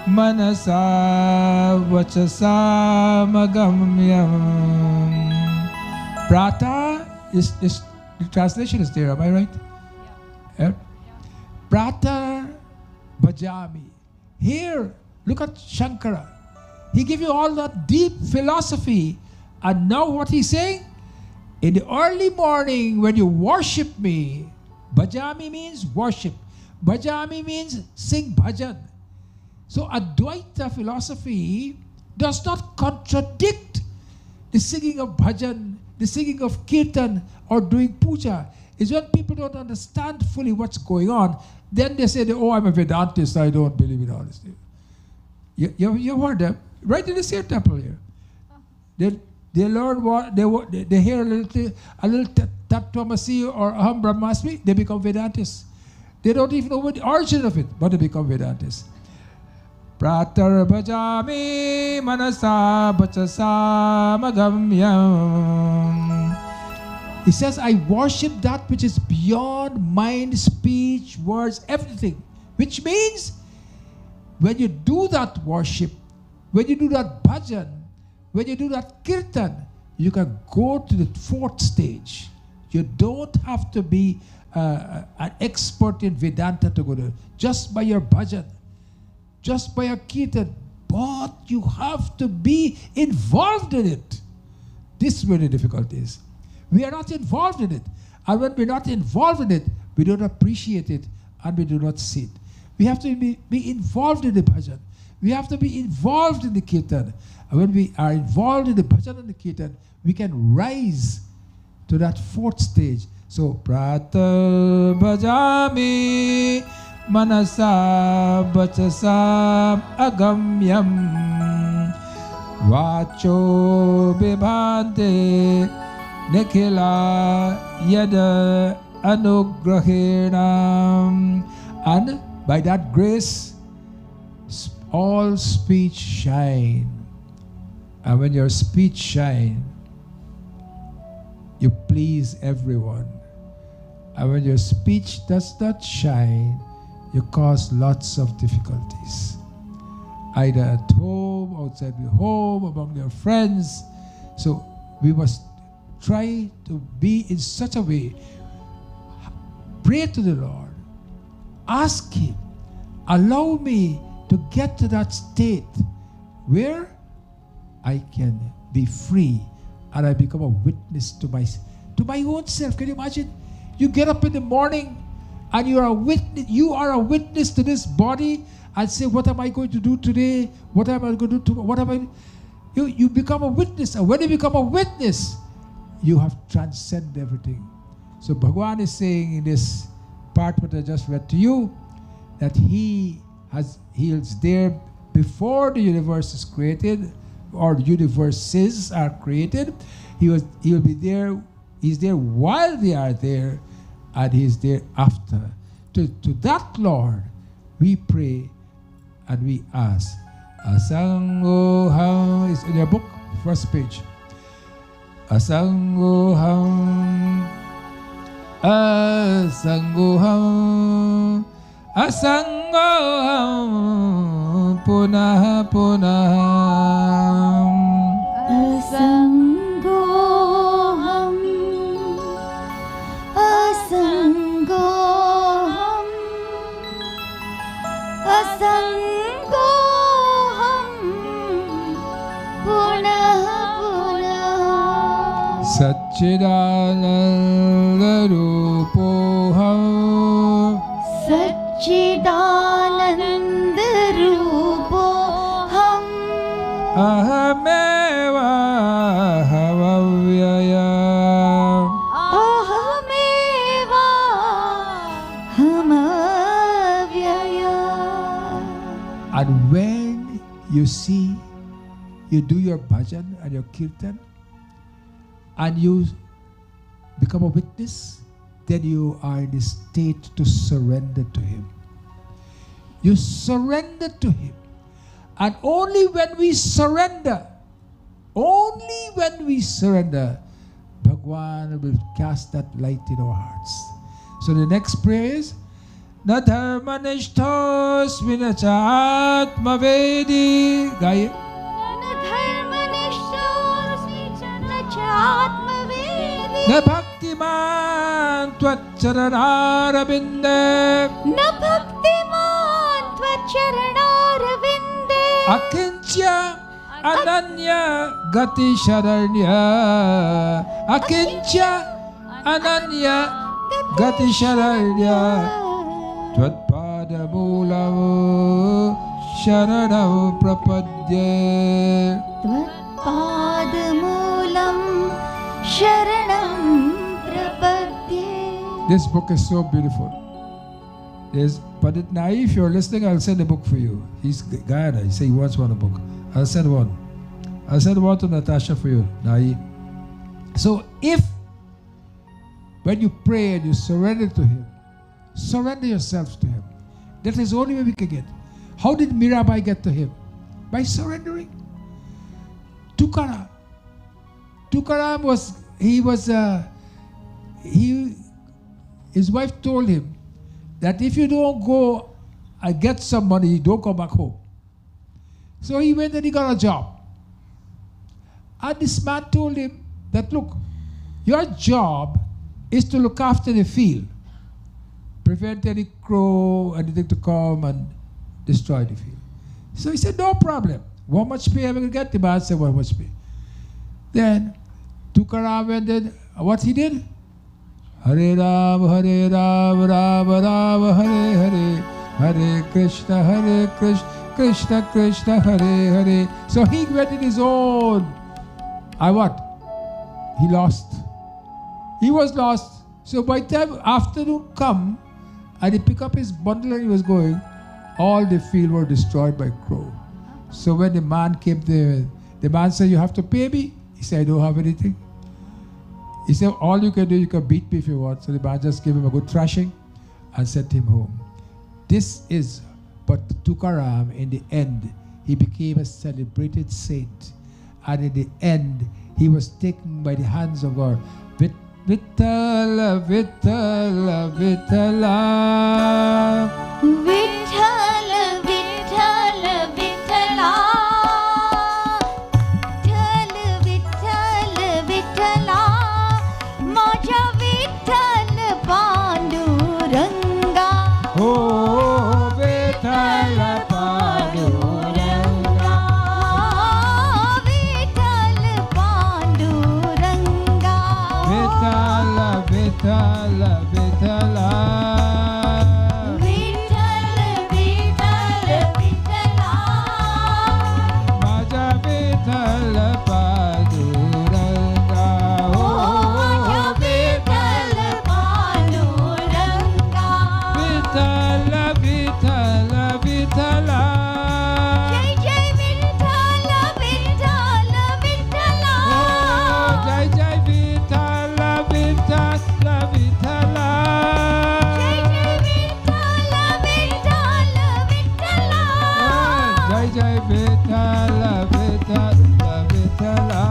manasa vachasa magamyam. Prata is the translation is there, am I right? Yeah. Prata bhajami. Here, look at Shankara. He gave you all that deep philosophy, and now what he's saying? In the early morning when you worship me, bhajami means worship. Bhajami means sing bhajan. So Advaita philosophy does not contradict the singing of bhajan, the singing of kirtan, or doing puja. It's when people don't understand fully what's going on, then they say, oh, I'm a Vedantist, I don't believe in all this. You heard them? Right in the same temple here. They learn what, they hear a little Tattvamasi or Aham Brahmasmi, they become Vedantists. They don't even know what the origin of it, but they become Vedantists. Pratar bhajami manasa bachasa magamyam. He says, I worship that which is beyond mind, speech, words, everything. Which means, when you do that worship, when you do that bhajan, when you do that kirtan, you can go to the fourth stage. You don't have to be an expert in Vedanta to go there. Just by your bhajan, just by your kirtan, but you have to be involved in it. This is where the difficulty is. We are not involved in it. And when we're not involved in it, we don't appreciate it and we do not see it. We have to be involved in the bhajan. We have to be involved in the kirtan. And when we are involved in the bhajan and the kirtan, we can rise to that fourth stage. So, prata bhajami manasa vachasa agamyam vacho bibhante nikhila yada anugrahenam. And by that grace, all speech shine. And when your speech shine, you please everyone. And when your speech does not shine, you cause lots of difficulties. Either at home, outside your home, among your friends. So we must try to be in such a way. Pray to the Lord. Ask Him, allow me to get to that state where I can be free and I become a witness to my own self. Can you imagine? You get up in the morning and you are a witness to this body and say, what am I going to do today? What am I going to do tomorrow? You become a witness. And when you become a witness, you have transcended everything. So Bhagwan is saying in this part what I just read to you, that He is there before the universe is created, or the universes are created. He will be there. He's there while they are there, and He's there after. To that Lord we pray and we ask. Asangoham is in your book, first page. Asangoham, asangoham, asangoham, punah punah. Asangoham, asangoham, asangoham, punah punah. Satchidananda rupoham, Satchidananda rupoham, ahameva havavyaya. ahameva hamavyaya. And when you see, you do your bhajan and your kirtan, and you become a witness, then you are in the state to surrender to Him. You surrender to Him. And only when we surrender, Bhagwan will cast that light in our hearts. So the next prayer is, न धर्मनिष्ठोऽस्मि न च आत्मवेदी गाइए न धर्मनिष्ठोऽस्मि न च आत्मवेदी न भक्तिमान् त्वच्चरणारविन्दे न भक्तिमान् त्वच्चरणारविन्दे अकिञ्च्य अनन्य गतिशरण्य अकिञ्च्य अनन्य गतिशरण्य त्वत्पादमूलं शरणं प्रपद्ये त्वत्पादमूलं शरणं प्रपद्ये. This book is so beautiful. But now if you're listening, I'll send a book for you. He's Guyana. He said he wants one a book. I'll send one. I'll send one to Natasha for you, Nai. So if when you pray and you surrender to Him, surrender yourselves to Him. That is the only way we can get. How did Mirabai get to Him? By surrendering. Tukaram. Tukaram his wife told him that if you don't go and get some money, don't come back home. So he went and he got a job. And this man told him that, look, your job is to look after the field. Prevent any crow, anything to come and destroy the field. So he said, no problem. How much pay am I going to get? The man said, well, how much pay? Then Tukaram went and what he did? Hare Ram, Ram Ram, Hare Hare, Hare Krishna, Krishna Krishna, Hare Hare. So he went in his own. He lost. He was lost. So by the time afternoon come, and he picked up his bundle and he was going, all the field were destroyed by crow. So when the man came there, the man said, you have to pay me? He said, I don't have anything. He said, all you can do, you can beat me if you want. So the man just gave him a good thrashing and sent him home. This is, but Tukaram, in the end, he became a celebrated saint. And in the end, he was taken by the hands of God. Vittala, Vittala, Vittala. Vittala, Vittala, Vittala. Vittala, Vittala, Vittala. माझा Vitthal Panduranga. Oh, Vittala, Panduranga. Vitthal Panduranga. Vittala, Vittala, Vittala. Vitthal, Vitthal, Vitthala. माझा विठ्ठल पांडुरंगा. माझा Vitthal Panduranga. Vittala, Vittala, Vittala. जय जय Vitthal, Vitthal, Vitthala. Jai Jai Vittala, Vittala, Vittala. जय जय Vitthal, Vitthal, Vitthala. Jai Jai Vittala, Vittala, Vittala.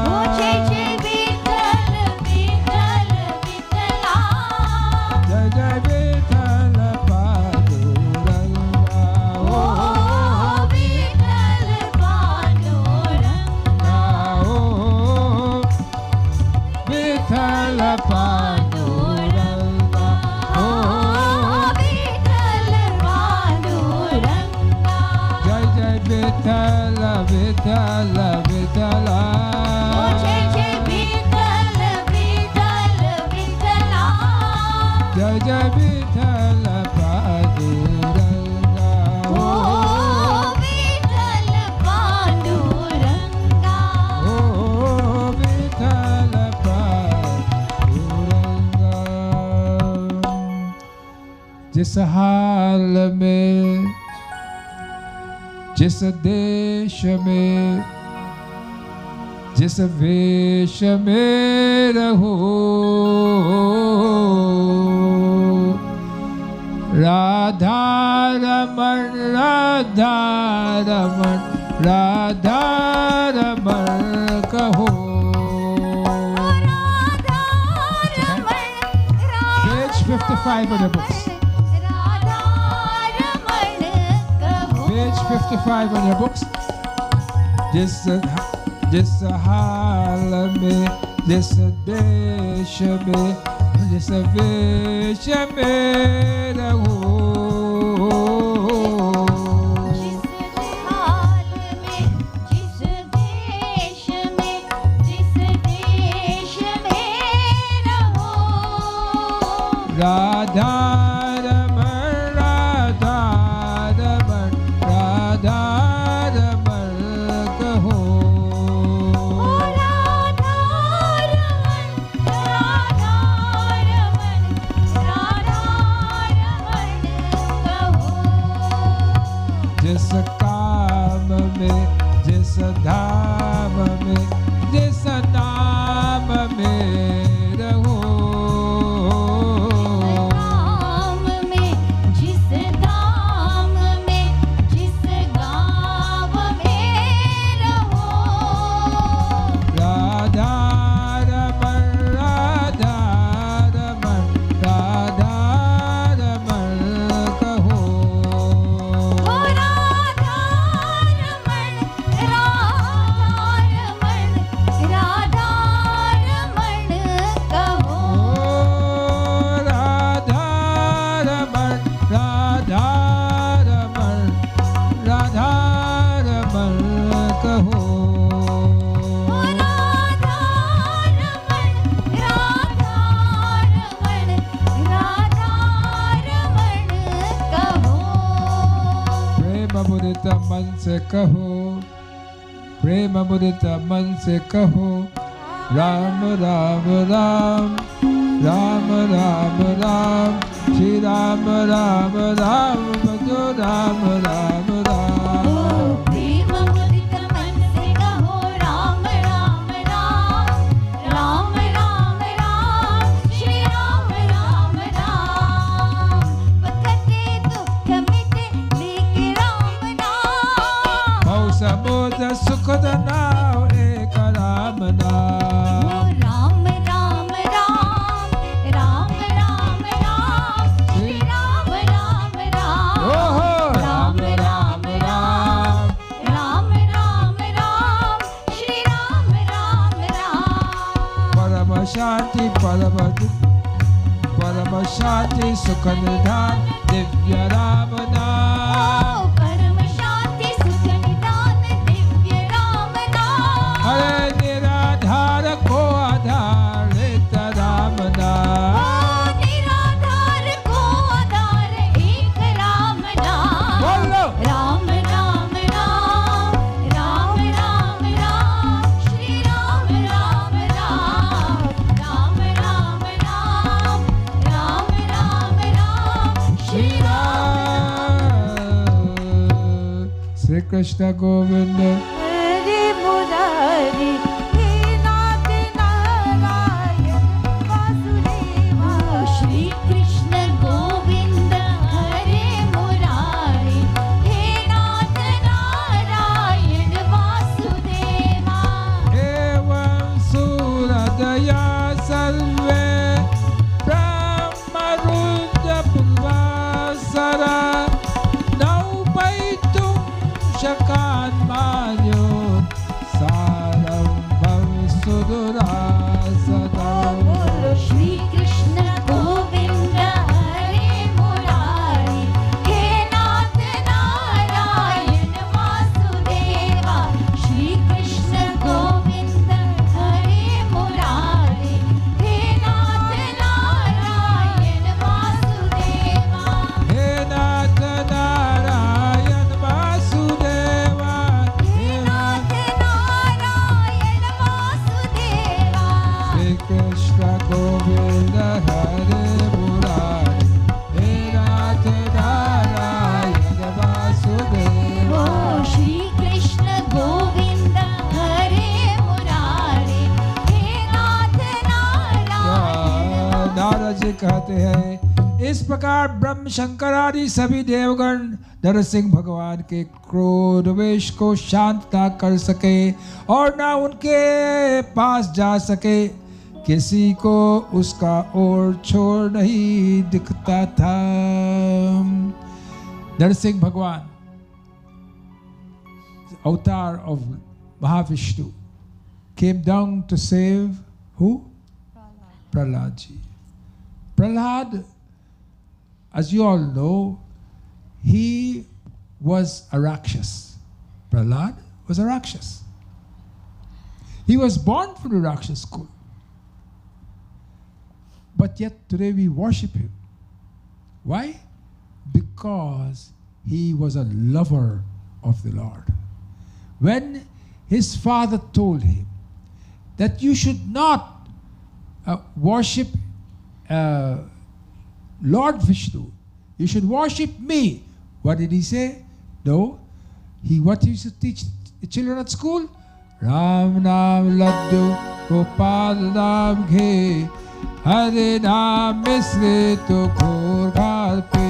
ओ जय जय Vitthal, Vitthal, Vitthala. Jai Jai Vittala, Panduranga. ओ Vitthal Panduranga. Oh, Vittala, Panduranga. ओ Vitthal Panduranga. Jai Jai Vittala, Vittala, Vittala. ओ जय जय Vitthal, Vitthal, Vitthala. Jai Jai Vittala, Panduranga. ओ Vitthal Panduranga. Oh, Vittala, Panduranga. जिस हाल में, जिस देश में, जिस वेश में रहो, राधा रमण, राधा रमण, राधा रमण कहो. Radha Raman, Page 55 of the books. 55 on your books. जिस हाल में, जिस देश में, जिस वेश में रहो, जिस हाल में, जिस देश में, जिस देश में रहो, राधा रमण, राधा रमण, राधा रमण कहो। ओ राधा रमण, राधा रमण, राधा रमण कहो। जिस काम में, जिस धाम में, जिस नाम में रहो, धाम में, जिस धाम में, जिस गाँव में रहो, राधा रमण, राधा रमण, राधा रमण कहो। ओ राधा रमण, राधा रमण, राधा रमण कहो। राधा रमण, राधा रमण, राधा रमण कहो। ओ राधा रमण, राधा रमण, राधा रमण कहो। प्रेम मुदित मन से कहो, प्रेम मुदित मन से कहो, राम राम राम, राम राम राम, श्री राम राम राम, भजो राम राम राम। प्रेम मुदित मन से कहो, राम राम राम, राम राम राम, श्री राम राम राम। बखते दुख मिटे लेके राम नाम, भव समुद्र सुख नाव एक राम ओ नाम। राम राम राम, राम राम राम, श्री राम राम राम। ओहो राम राम राम, राम राम राम, श्री राम राम राम। परम शांति परम शांति सुख निधान दिव्य राम नाम। ओ परम शांति सुख निदान दिव्य राम नाम। हरे निराधार को आधारित राम ओ नाम। निराधार को आधार एक राम नाम। बोलो। राम राम राम, राम राम राम, श्री राम राम राम। राम राम राम, राम राम राम, श्री राम। श्री कृष्ण गोविंद हरे मुरारी, हे नाथ नारायण वासुदेवा। श्री कृष्ण गोविंद हरे मुरारी, हे नाथ नारायण वासुदेवा। एवं सूरदया सर्वे ब्रह्मरुद्र पुर्वासरा नौपैतुं शकान्मान्यो सारम्भं सुदुरासदम्। श्री कृष्ण गोविंद हरे मुरारी, हे नाथ नारायण वासुदेवा। श्री कृष्ण गोविंद हरे मुरारी, हे नाथ नारायण वासुदेवा। हे नाथ नारायण वासुदेवा, हे नाथ नारायण वासुदेवा। श्री कृष्ण गोविंद हरे मुरारी, हे नाथ नारायण वासुदेवा। ओ श्री कृष्ण गोविंद हरे मुरारी, हे नाथ नारायण। नारद जी कहते हैं, इस प्रकार ब्रह्म शंकर आदि सभी देवगण नरसिंह भगवान के क्रोध वेश को शांत ना कर सके और ना उनके पास जा सके। किसी को उसका और छोर नहीं दिखता था। नरसिंह भगवान avatar of Mahavishnu, came down to save who? Prahlad. Prahlad, as you all know, he was a Rakshas. Prahlad was a Rakshas. He was born from the Rakshas school. But yet today we worship him. Why? Because he was a lover of the Lord. When his father told him that you should not worship Lord Vishnu, you should worship me. What did he say? No. What he used to teach the children at school? Ram Nam Laddu Gopal Nam Ghe Hare Nam Misrito Ghor Ghar Pe.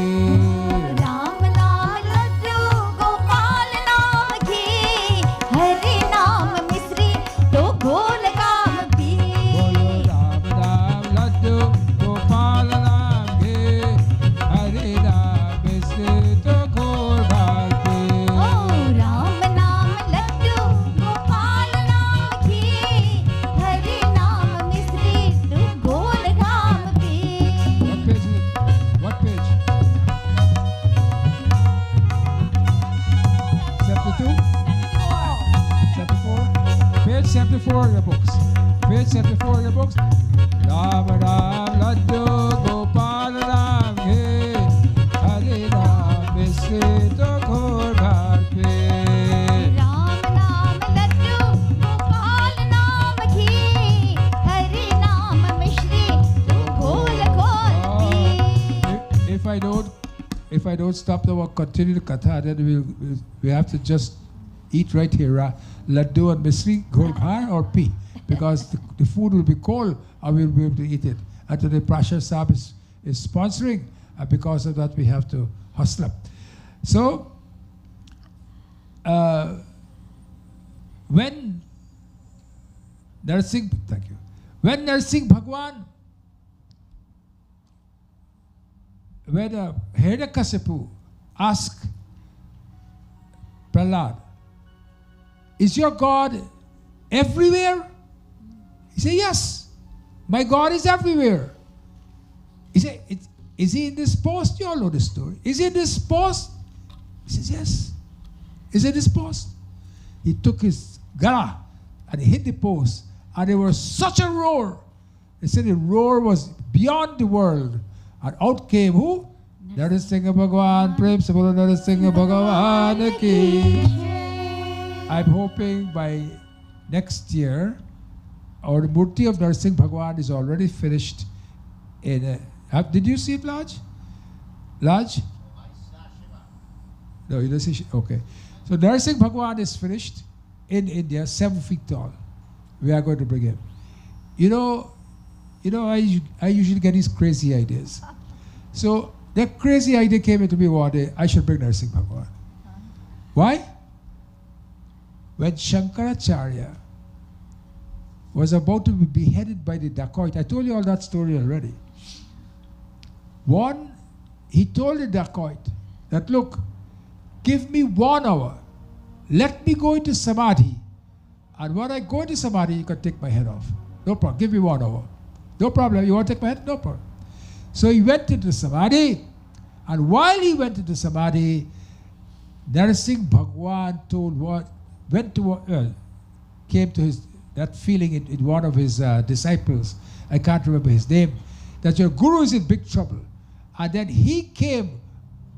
Ram नाम लड्डू गोपाल नाम घी हरि नाम मिश्री तो घोल काम P Bolo Ram Nam Laddu Gopal Nam Ghe Hare Nam Misrito Ghor Ghar Pe. ओ राम नाम लड्डू गोपाल नाम घी हरि नाम मिश्री तो घोल काम P What page is it? What page? Chapter 2? Chapter 4? Page 74 in the books. Page 74 in the books. Ram Ram Laddu Gopal Ram He Hare Ram Misrito Ghor Ghar Pe. Ram नाम लड्डू गोपाल नाम घी हरि नाम मिश्री तो घोल घोल P If I don't stop the work, continue the katha, then we have to just eat right here. Laddu and misri, ghor ghar or pea, because the food will be cold and we'll be able to eat it. And today Prashar Sahib is sponsoring, because of that we have to hustle up. So, when Narsingh Bhagwan, when Hiranyakasipu asked Prahlad, is your God everywhere? He said, yes, my God is everywhere. He said, is he in this post? You all know this story. Is he in this post? He says, yes. Is he in this post? He took his gala and he hit the post, and there was such a roar. They said the roar was beyond the world. And out came who? Narsingh Bhagwan, Prem se bolo Narsingh Bhagwan ki. I'm hoping by next year, our Murti of Narsingh Bhagwan is already finished. Did you see it, Laj? Laj? No, you don't see. Okay. So Narsingh Bhagwan is finished in India, 7 feet tall. We are going to bring him. You know, I usually get these crazy ideas. So that crazy idea came into me one day, I should bring Narsingh Bhagwan. Why? When Shankaracharya was about to be beheaded by the dacoit, I told you all that story already. He told the dacoit that, look, give me 1 hour. Let me go into Samadhi. And when I go into Samadhi, you can take my head off. No problem. Give me 1 hour. No problem. You want to take my head? No problem. So he went into Samadhi. And while he went into Samadhi, Narsingh Bhagwan came to that feeling in one of his disciples. I can't remember his name. That your guru is in big trouble. And then he came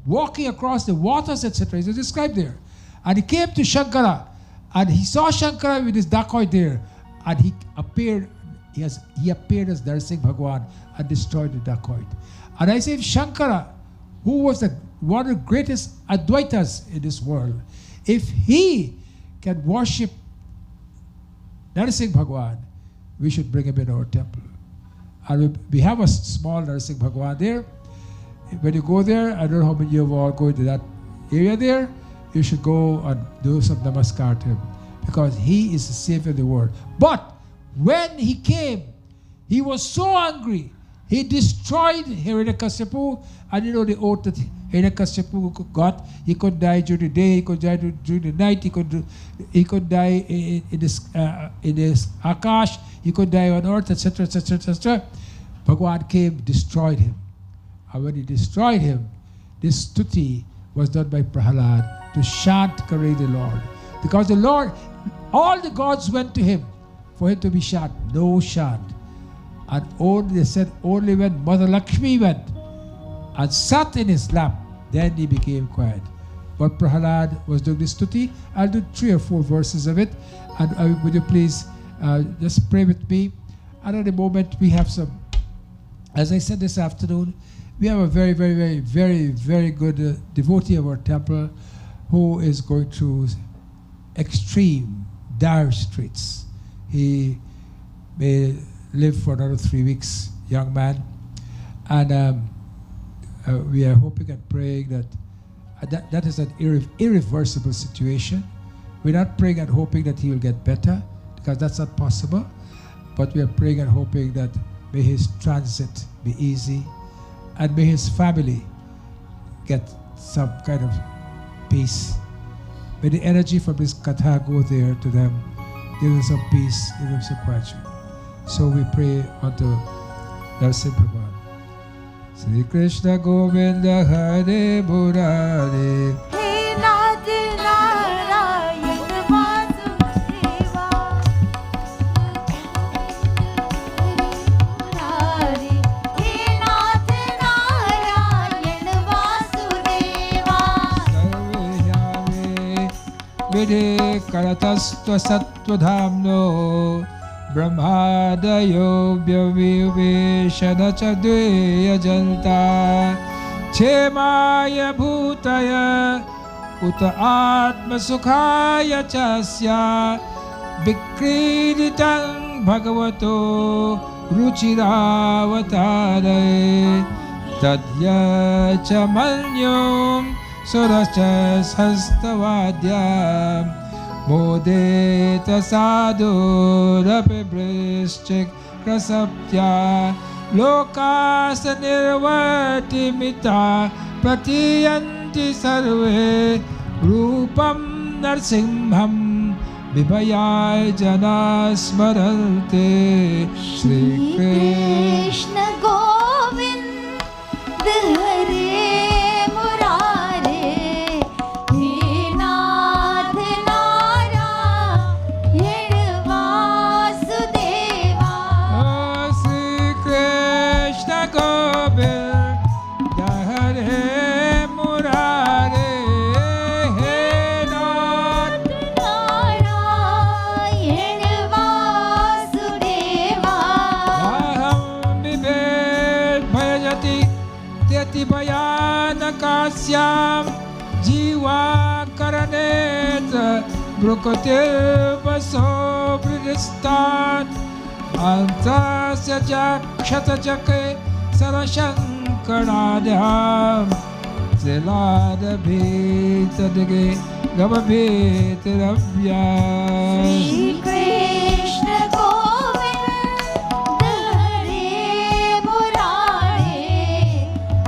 walking across the waters, etc. It's described there. And he came to Shankara. And he saw Shankara with his dacoit there. And he appeared as Narsingh Bhagwan and destroyed the dacoit. And I say, if Shankara, who was one of the greatest Advaitas in this world, if he can worship Narsingh Bhagwan, we should bring him in our temple. And we have a small Narsingh Bhagwan there. When you go there, I don't know how many of you all go to that area there, you should go and do some namaskar to him, because he is the savior of the world. But when he came, he was so angry. He destroyed Hiranyakashipu, and you know the oath that Hiranyakashipu got. He could die during the day, he could die during the night, he could die in this Akash, he could die on earth, etc., etc., etc. Bhagwan came, destroyed him. And when he destroyed him, this stuti was done by Prahlad to chant Kare the Lord. Because the Lord, all the gods went to him for him to be chant. No chant. And only, they said, only when Mother Lakshmi went and sat in his lap, then he became quiet. But Prahlad was doing this stuti. I'll do 3 or 4 verses of it. And would you please just pray with me? And at the moment we have some, as I said this afternoon, we have a very, very, very, very, very good devotee of our temple who is going through extreme, dire straits. He may live for another 3 weeks, young man. And we are hoping and praying that that is an irreversible situation. We're not praying and hoping that he will get better, because that's not possible. But we are praying and hoping that may his transit be easy, and may his family get some kind of peace. May the energy from this Katha go there to them, give them some peace, give them some quietude. So we pray unto Narsimha Bhagwan. Sri Krishna Govinda Hare Murare. He Nath Narayan Vasudeva. Murari. He Nath Narayan Vasudeva. Sarvayame Vidhe Karatastva Sattva Brahmadayo Vyaviveshana Chadveya Janta Chemaya Bhutaya Uta Atma Sukhaya Chasya Vikriditang Bhagavato Ruchiravatare Tadya Chamanyom Surascha Sastavadya Modeta sadhu rapi brishchik krasapya lokasa nirvati mita pratiyanti sarve rupam narsimham vibhayai janasmarante. Shri Krishna Govinda Hare Murare. He Nath Narayan Vasudeva. Oh, Shri Krishna Govinda Hare Murare. He Nath Narayan Vasudeva. Aham Vibhed Bhayajati Teti Bhayanakasyam Jiva Karaneta Brukotil Vaso Bridistan Antasya Jakshata Jake Sarashankaradhyam Zilada Bhita Dige Gama Bhita Rabhyam. Shri Krishna Govinda Hare Murare.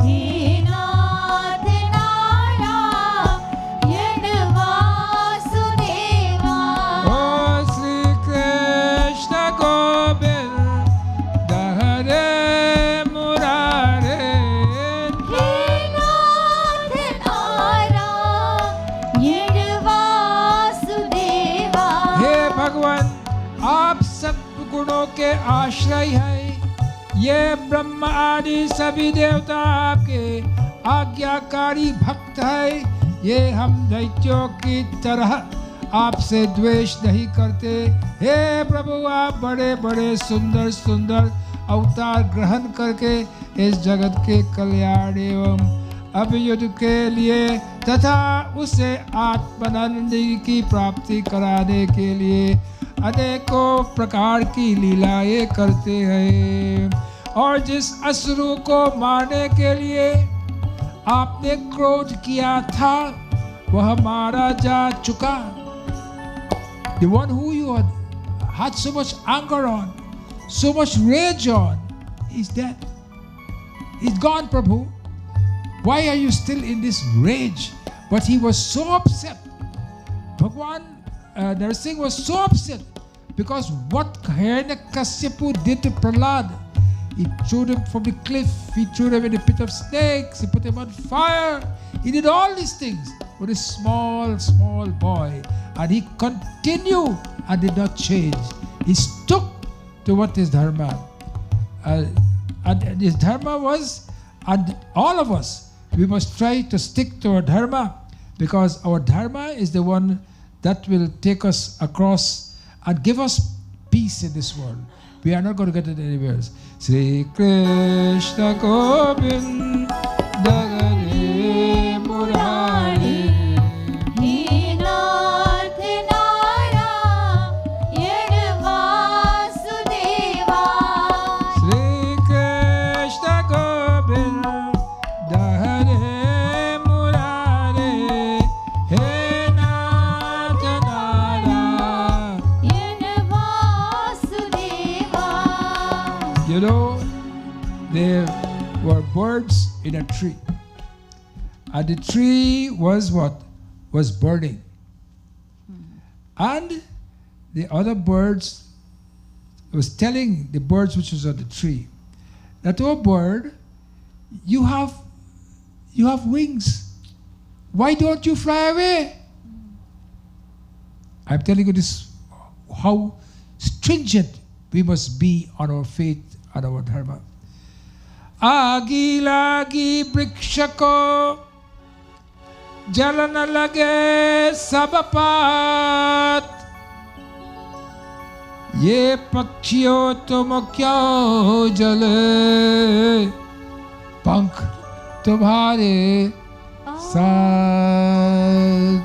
He Nath Narayan Vasudeva. Oh, Shri Krishna Govinda Hare Murare. He Nath Narayan Vasudeva. हे भगवान, आप सब गुणों के आश्रय हैं। ये ब्रह्म आदि सभी देवता आपके आज्ञाकारी भक्त हैं। ये हम दैत्यों की तरह आपसे द्वेष नहीं करते। हे प्रभु, आप बड़े बड़े सुंदर सुंदर अवतार ग्रहण करके इस जगत के कल्याण एवं अभियुद्ध के लिए तथा उसे आत्मानंद की प्राप्ति कराने के लिए अनेकों प्रकार की लीलाएं करते हैं। और जिस असुरों को मारने के लिए आपने क्रोध किया था, वह मारा जा चुका। The one who you had so much anger on, so much rage on, is dead. It's gone, Prabhu. Why are you still in this rage? But he was so upset. Bhagwan Narsingh was so upset because what Hiranyakashipu did to Prahlada. He threw him from the cliff, he threw him in the pit of snakes, he put him on fire. He did all these things with a small, small boy. And he continued and did not change. He stuck to what is dharma. And his dharma was, and all of us, we must try to stick to our dharma, because our dharma is the one that will take us across and give us peace in this world. We are not going to get it anywhere else. Sri Krishna Govinda Hare Murari. He Nath Narayan Vasudeva. Sri Krishna Govinda Hare Murari. He Nath Narayan. Vasudeva. You know, there were birds in a tree. And the tree was what? Was burning. And the other birds was telling the birds which was on the tree that, oh bird, you have wings. Why don't you fly away? I'm telling you this, how stringent we must be on our faith and our dharma. Agi lagi brikshako jalana lage sabapat ye pakshiyo tum kyo jale pank tumhare साथ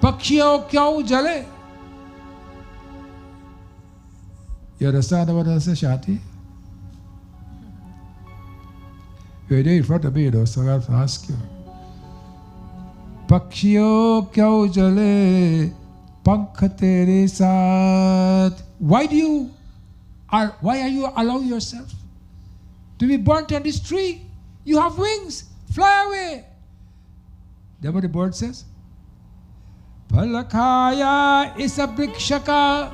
पक्षियों क्यों जले? You understand what I say, Shati? You're there in front of me, though, so I have to ask you. पक्षियों क्यों जले पंख तेरे साथ? Why are you allowing yourself to be burnt on this tree? You have wings, fly away. Then what the bird says? Phalakaya is a brikshaka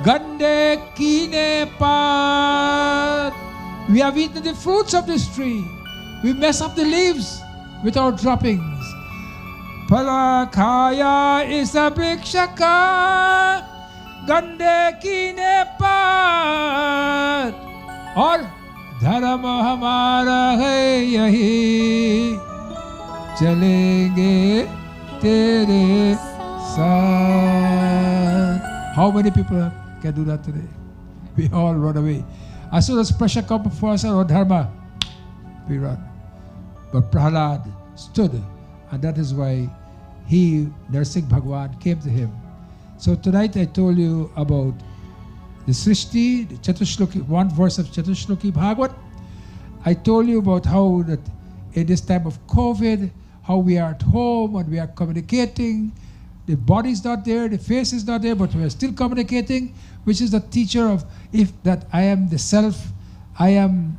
gande kine paat. We have eaten the fruits of this tree. We mess up the leaves with our droppings. Phalakaya is a brikshaka gande kine paat. Or dharma hamara hai yahi chalenge tere saath. How many people can do that today? We all run away. As soon as pressure comes before us, our dharma, we run. But Prahlada stood, and that is why Narsingh Bhagwan, came to him. So tonight I told you about the Srishti, the Chatushloki, one verse of Chatushloki Bhagvat. I told you about how that in this time of COVID, how we are at home and we are communicating. The body is not there, the face is not there, but we are still communicating, which is the teacher of that I am the self, I am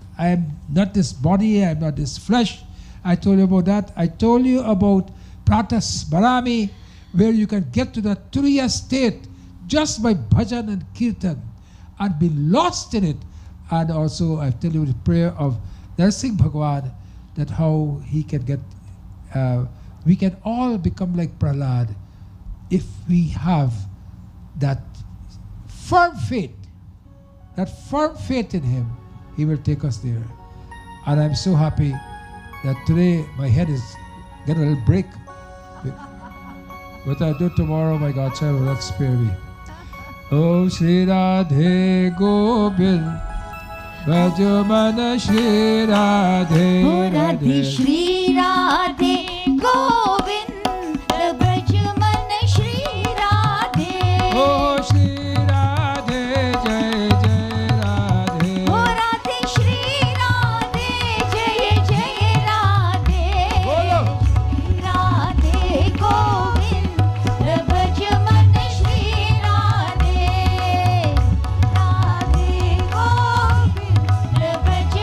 not this body, I am not this flesh. I told you about that. I told you about Pratas Barami, where you can get to the Turiya state just by bhajan and kirtan and be lost in it. And also I tell you the prayer of Narsingh Bhagwan, that how he can get, we can all become like Prahlada if we have that firm faith in him. He will take us there. And I'm so happy that today my head is getting a little break. What I do tomorrow, my God, child will not spare me. Oh, Shri Radhe Gobind, Bhajamana Shri Radhe, Oh, Radhe Shri Radhe Govind, Brajman Shri Radhe. Oh, Shri Radhe, Jai Jai Radhe. Oh, Radhe Shri Radhe, Jai Jai Radhe. Bolo. Shri Radhe Govind, Brajman Shri Radhe. Radhe Govind, Brajman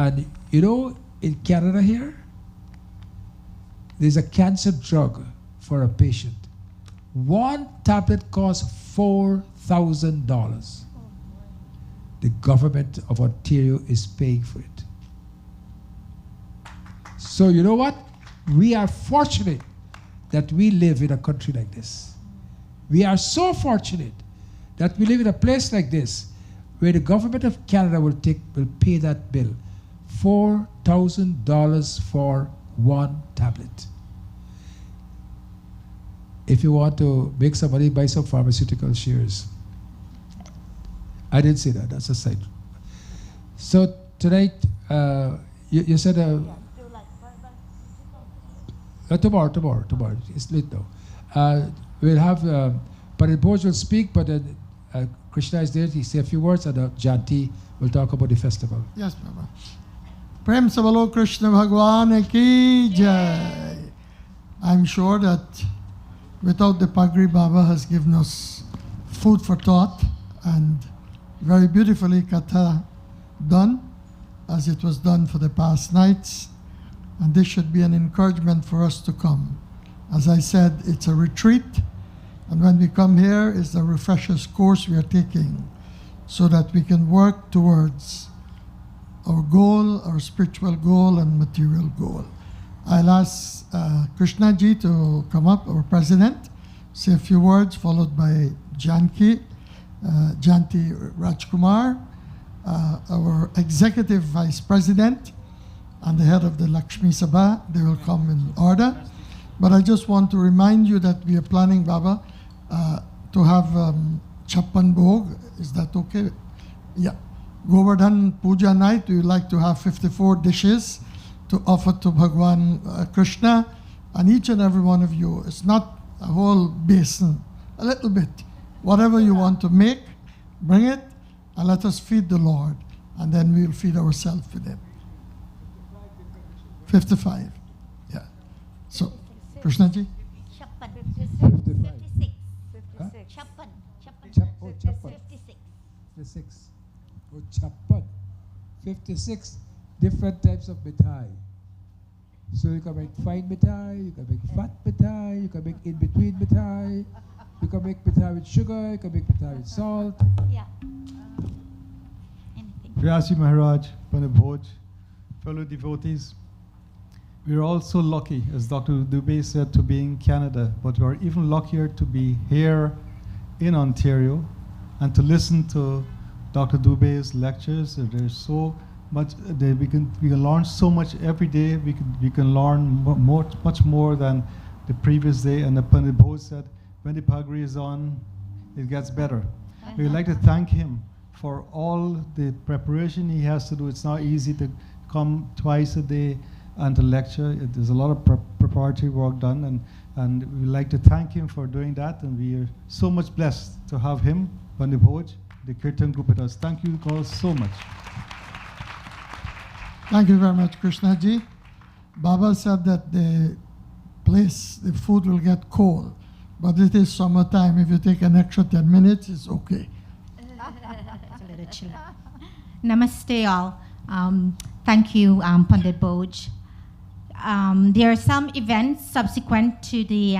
And you know, in Canada here, there's a cancer drug for a patient. One tablet costs $4,000. The government of Ontario is paying for it. So you know what? We are fortunate that we live in a country like this. We are so fortunate that we live in a place like this where the government of Canada will pay that bill, $4,000 for one tablet. If you want to make some money, buy some pharmaceutical shares. I didn't say that, that's a side. So tonight, you said tomorrow. It's late now. We'll have Pandit Bhoj will speak, but then Krishna is there. He say a few words, and Janti will talk about the festival. Yes, Baba. Prem se bolo Krishna Bhagwan ki jai. I'm sure that without the Pagri, Baba has given us food for thought and very beautifully Katha done, as it was done for the past nights. And this should be an encouragement for us to come. As I said, it's a retreat. And when we come here, it's the refreshers course we are taking so that we can work towards our goal, our spiritual goal and material goal. I'll ask Krishna Ji to come up, our president, say a few words, followed by Janti Rajkumar, our executive vice president, and the head of the Lakshmi Sabha. They will come in order. But I just want to remind you that we are planning, Baba, to have Chappan Bhog. Is that okay? Yeah. Govardhan Puja night, we would like to have 54 dishes to offer to Bhagwan Krishna. And each and every one of you, it's not a whole basin, a little bit. Whatever you want to make, bring it, and let us feed the Lord. And then we'll feed ourselves with it. 55. Yeah. So, Krishna Ji? Chappan. 55. 56. Huh? Chappan. Chappan. 56. 56. Oh, Chappan. 56 different types of mithai. So you can make fine mithai, you can make fat mithai, you can make in-between mithai, you can make mithai with sugar, you can make mithai with salt. Yeah. Anything. Vyasi Maharaj, Pandit Bhoj, fellow devotees, we are all so lucky, as Dr. Dubey said, to be in Canada, but we are even luckier to be here in Ontario and to listen to Dr. Dubey's lectures. There's so much, we can learn so much every day. We can learn much more than the previous day. And the Pandit Bhoj said, when the Pagri is on, it gets better. We would like to thank him for all the preparation he has to do. It's not easy to come twice a day and to lecture. There's a lot of preparatory work done, and we'd like to thank him for doing that. And we are so much blessed to have him, Pandit Bhoj, the Kirtan group with us. Thank you all so much. Thank you very much, Krishna Ji. Baba said that the food will get cold, but it is summertime. If you take an extra 10 minutes, it's okay. It's a little chilly. Namaste all. Thank you, Pandit Bhoj. There are some events subsequent to the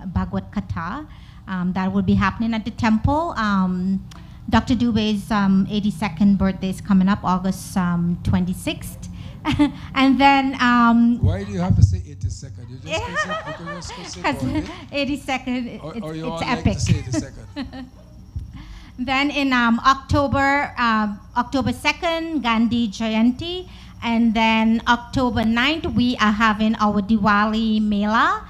Bhagvat Katha that will be happening at the temple. Dr. Dubey's 82nd birthday is coming up, August 26th. And then... Why do you have to say 82nd? You just say because birthday? 82nd, Or you it's all epic. like to say 82nd? Then in October 2nd, Gandhi Jayanti. And then October 9th, we are having our Diwali Mela.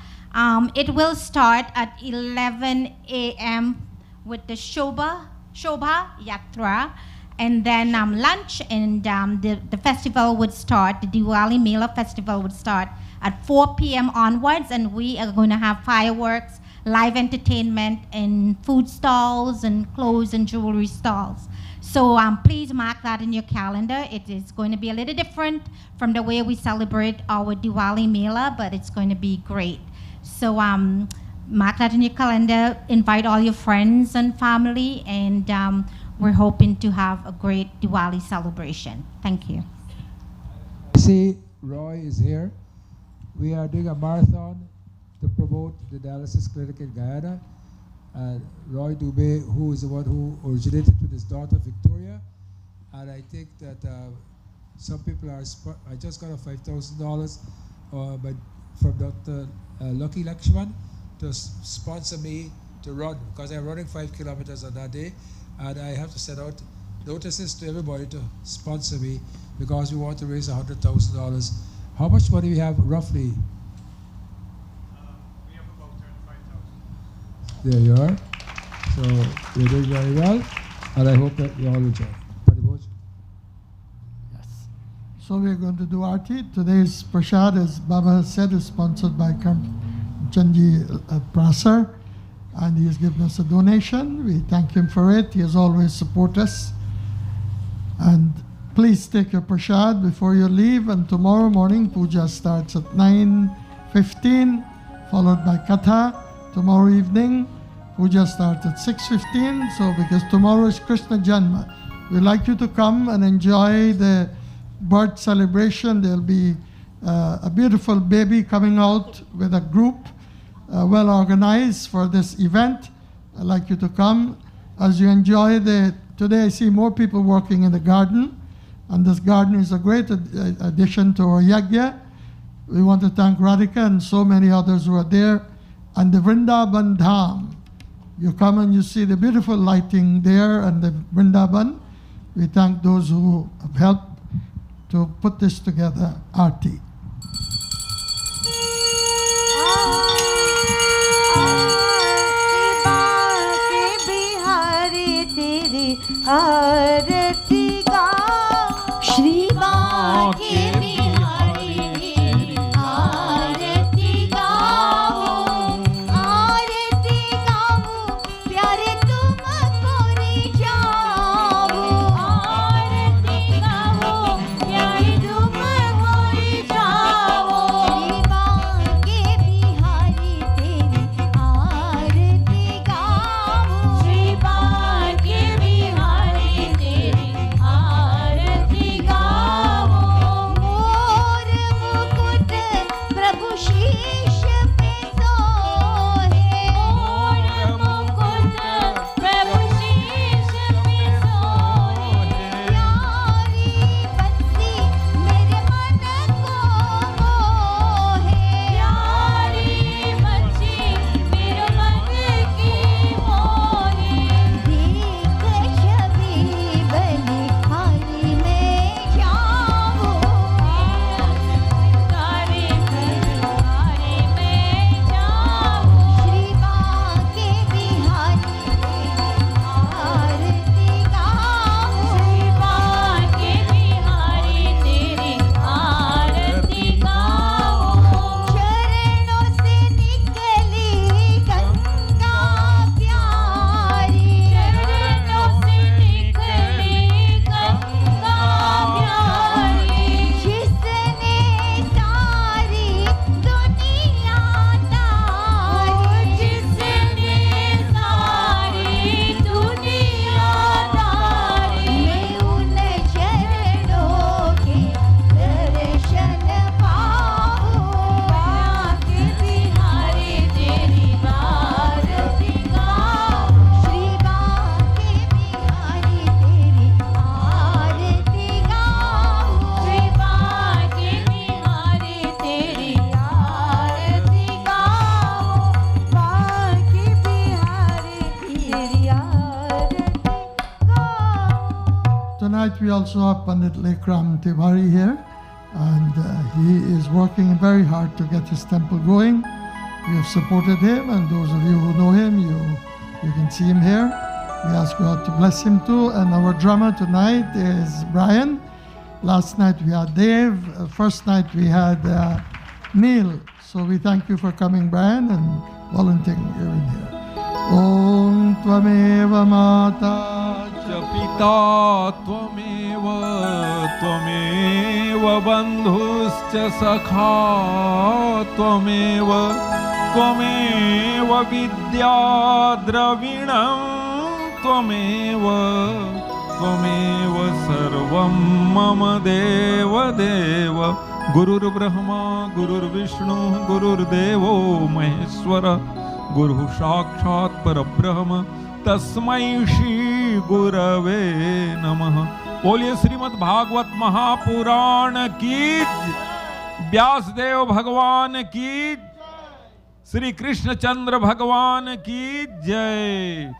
It will start at 11 a.m. with the Shobha Yatra. And then lunch, and the festival would start, the Diwali Mela festival would start at 4 p.m. onwards. And we are going to have fireworks, live entertainment, and food stalls, and clothes and jewelry stalls. So please mark that in your calendar. It is going to be a little different from the way we celebrate our Diwali Mela, but it's going to be great. So mark that in your calendar, invite all your friends and family, and we're hoping to have a great Diwali celebration. Thank you. see Roy is here. We are doing a marathon to promote the dialysis clinic in Guyana. And Roy Dubé, who is the one who originated with his daughter Victoria. And I think that some people are, I just got a $5,000 from Dr. Lucky Lakshman to sponsor me to run, because I'm running 5 kilometers on that day. And I have to send out notices to everybody to sponsor me because we want to raise $100,000. How much money we have roughly? We have about 35,000. There you are. So you're doing very well, and I hope that you all enjoy. Yes. So we're going to do Aarti. Today's Prashad, as Baba has said, is sponsored by Chanji Prasar, and he has given us a donation. We thank him for it. He has always supported us. And please take your Prashad before you leave. And tomorrow morning, puja starts at 9:15, followed by Katha. Tomorrow evening, puja starts at 6:15. So because tomorrow is Krishna Janma, we'd like you to come and enjoy the birth celebration. There'll be a beautiful baby coming out with a group well organized for this event. I'd like you to come as you enjoy today I see more people working in the garden, and this garden is a great addition to our yagya. We want to thank Radhika and so many others who are there. And the Vrindavan Dham, you come and you see the beautiful lighting there and the Vrindavan. We thank those who have helped to put this together, Aarti. आरती गाओ श्री बांके बिहारी तेरी आरती गाओ प्यारे तुमको रिझाओ आरती गाओ प्यारे तुमको रिझाओ श्री बांके बिहारी तेरी आरती गाओ Shri Banke Tonight we also have Pandit Lekram Tiwari here, and he is working very hard to get his temple going. We have supported him, and those of you who know him, you can see him here. We ask God to bless him too. And our drummer tonight is Brian. Last night we had Dave. First night we had Neil. So we thank you for coming, Brian, and volunteering here. Om Tvameva Mata पिता त्वमेव त्वमेव बन्धुश्च सखा त्वमेव त्वमेव विद्या द्रविणं त्वमेव त्वमेव सर्व सर्वं मम देव देव गुरुर्ब्रह्मा गुरुर्विष्णु गुरुर्देवो महेश्वर गुरुः साक्षात् परब्रह्म तस्मै श्री गुरवे नमः। बोलिए श्रीमद् भागवत महापुराण की, व्यासदेव भगवान की, श्री कृष्णचंद्र भगवान की जय।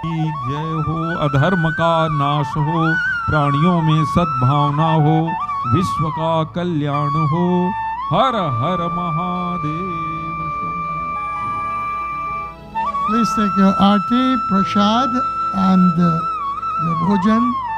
की जय हो, अधर्म का नाश हो, प्राणियों में सद्भावना हो, विश्व का कल्याण हो। हर हर Mahadev. Please take your arti, prasad, and your bhojan.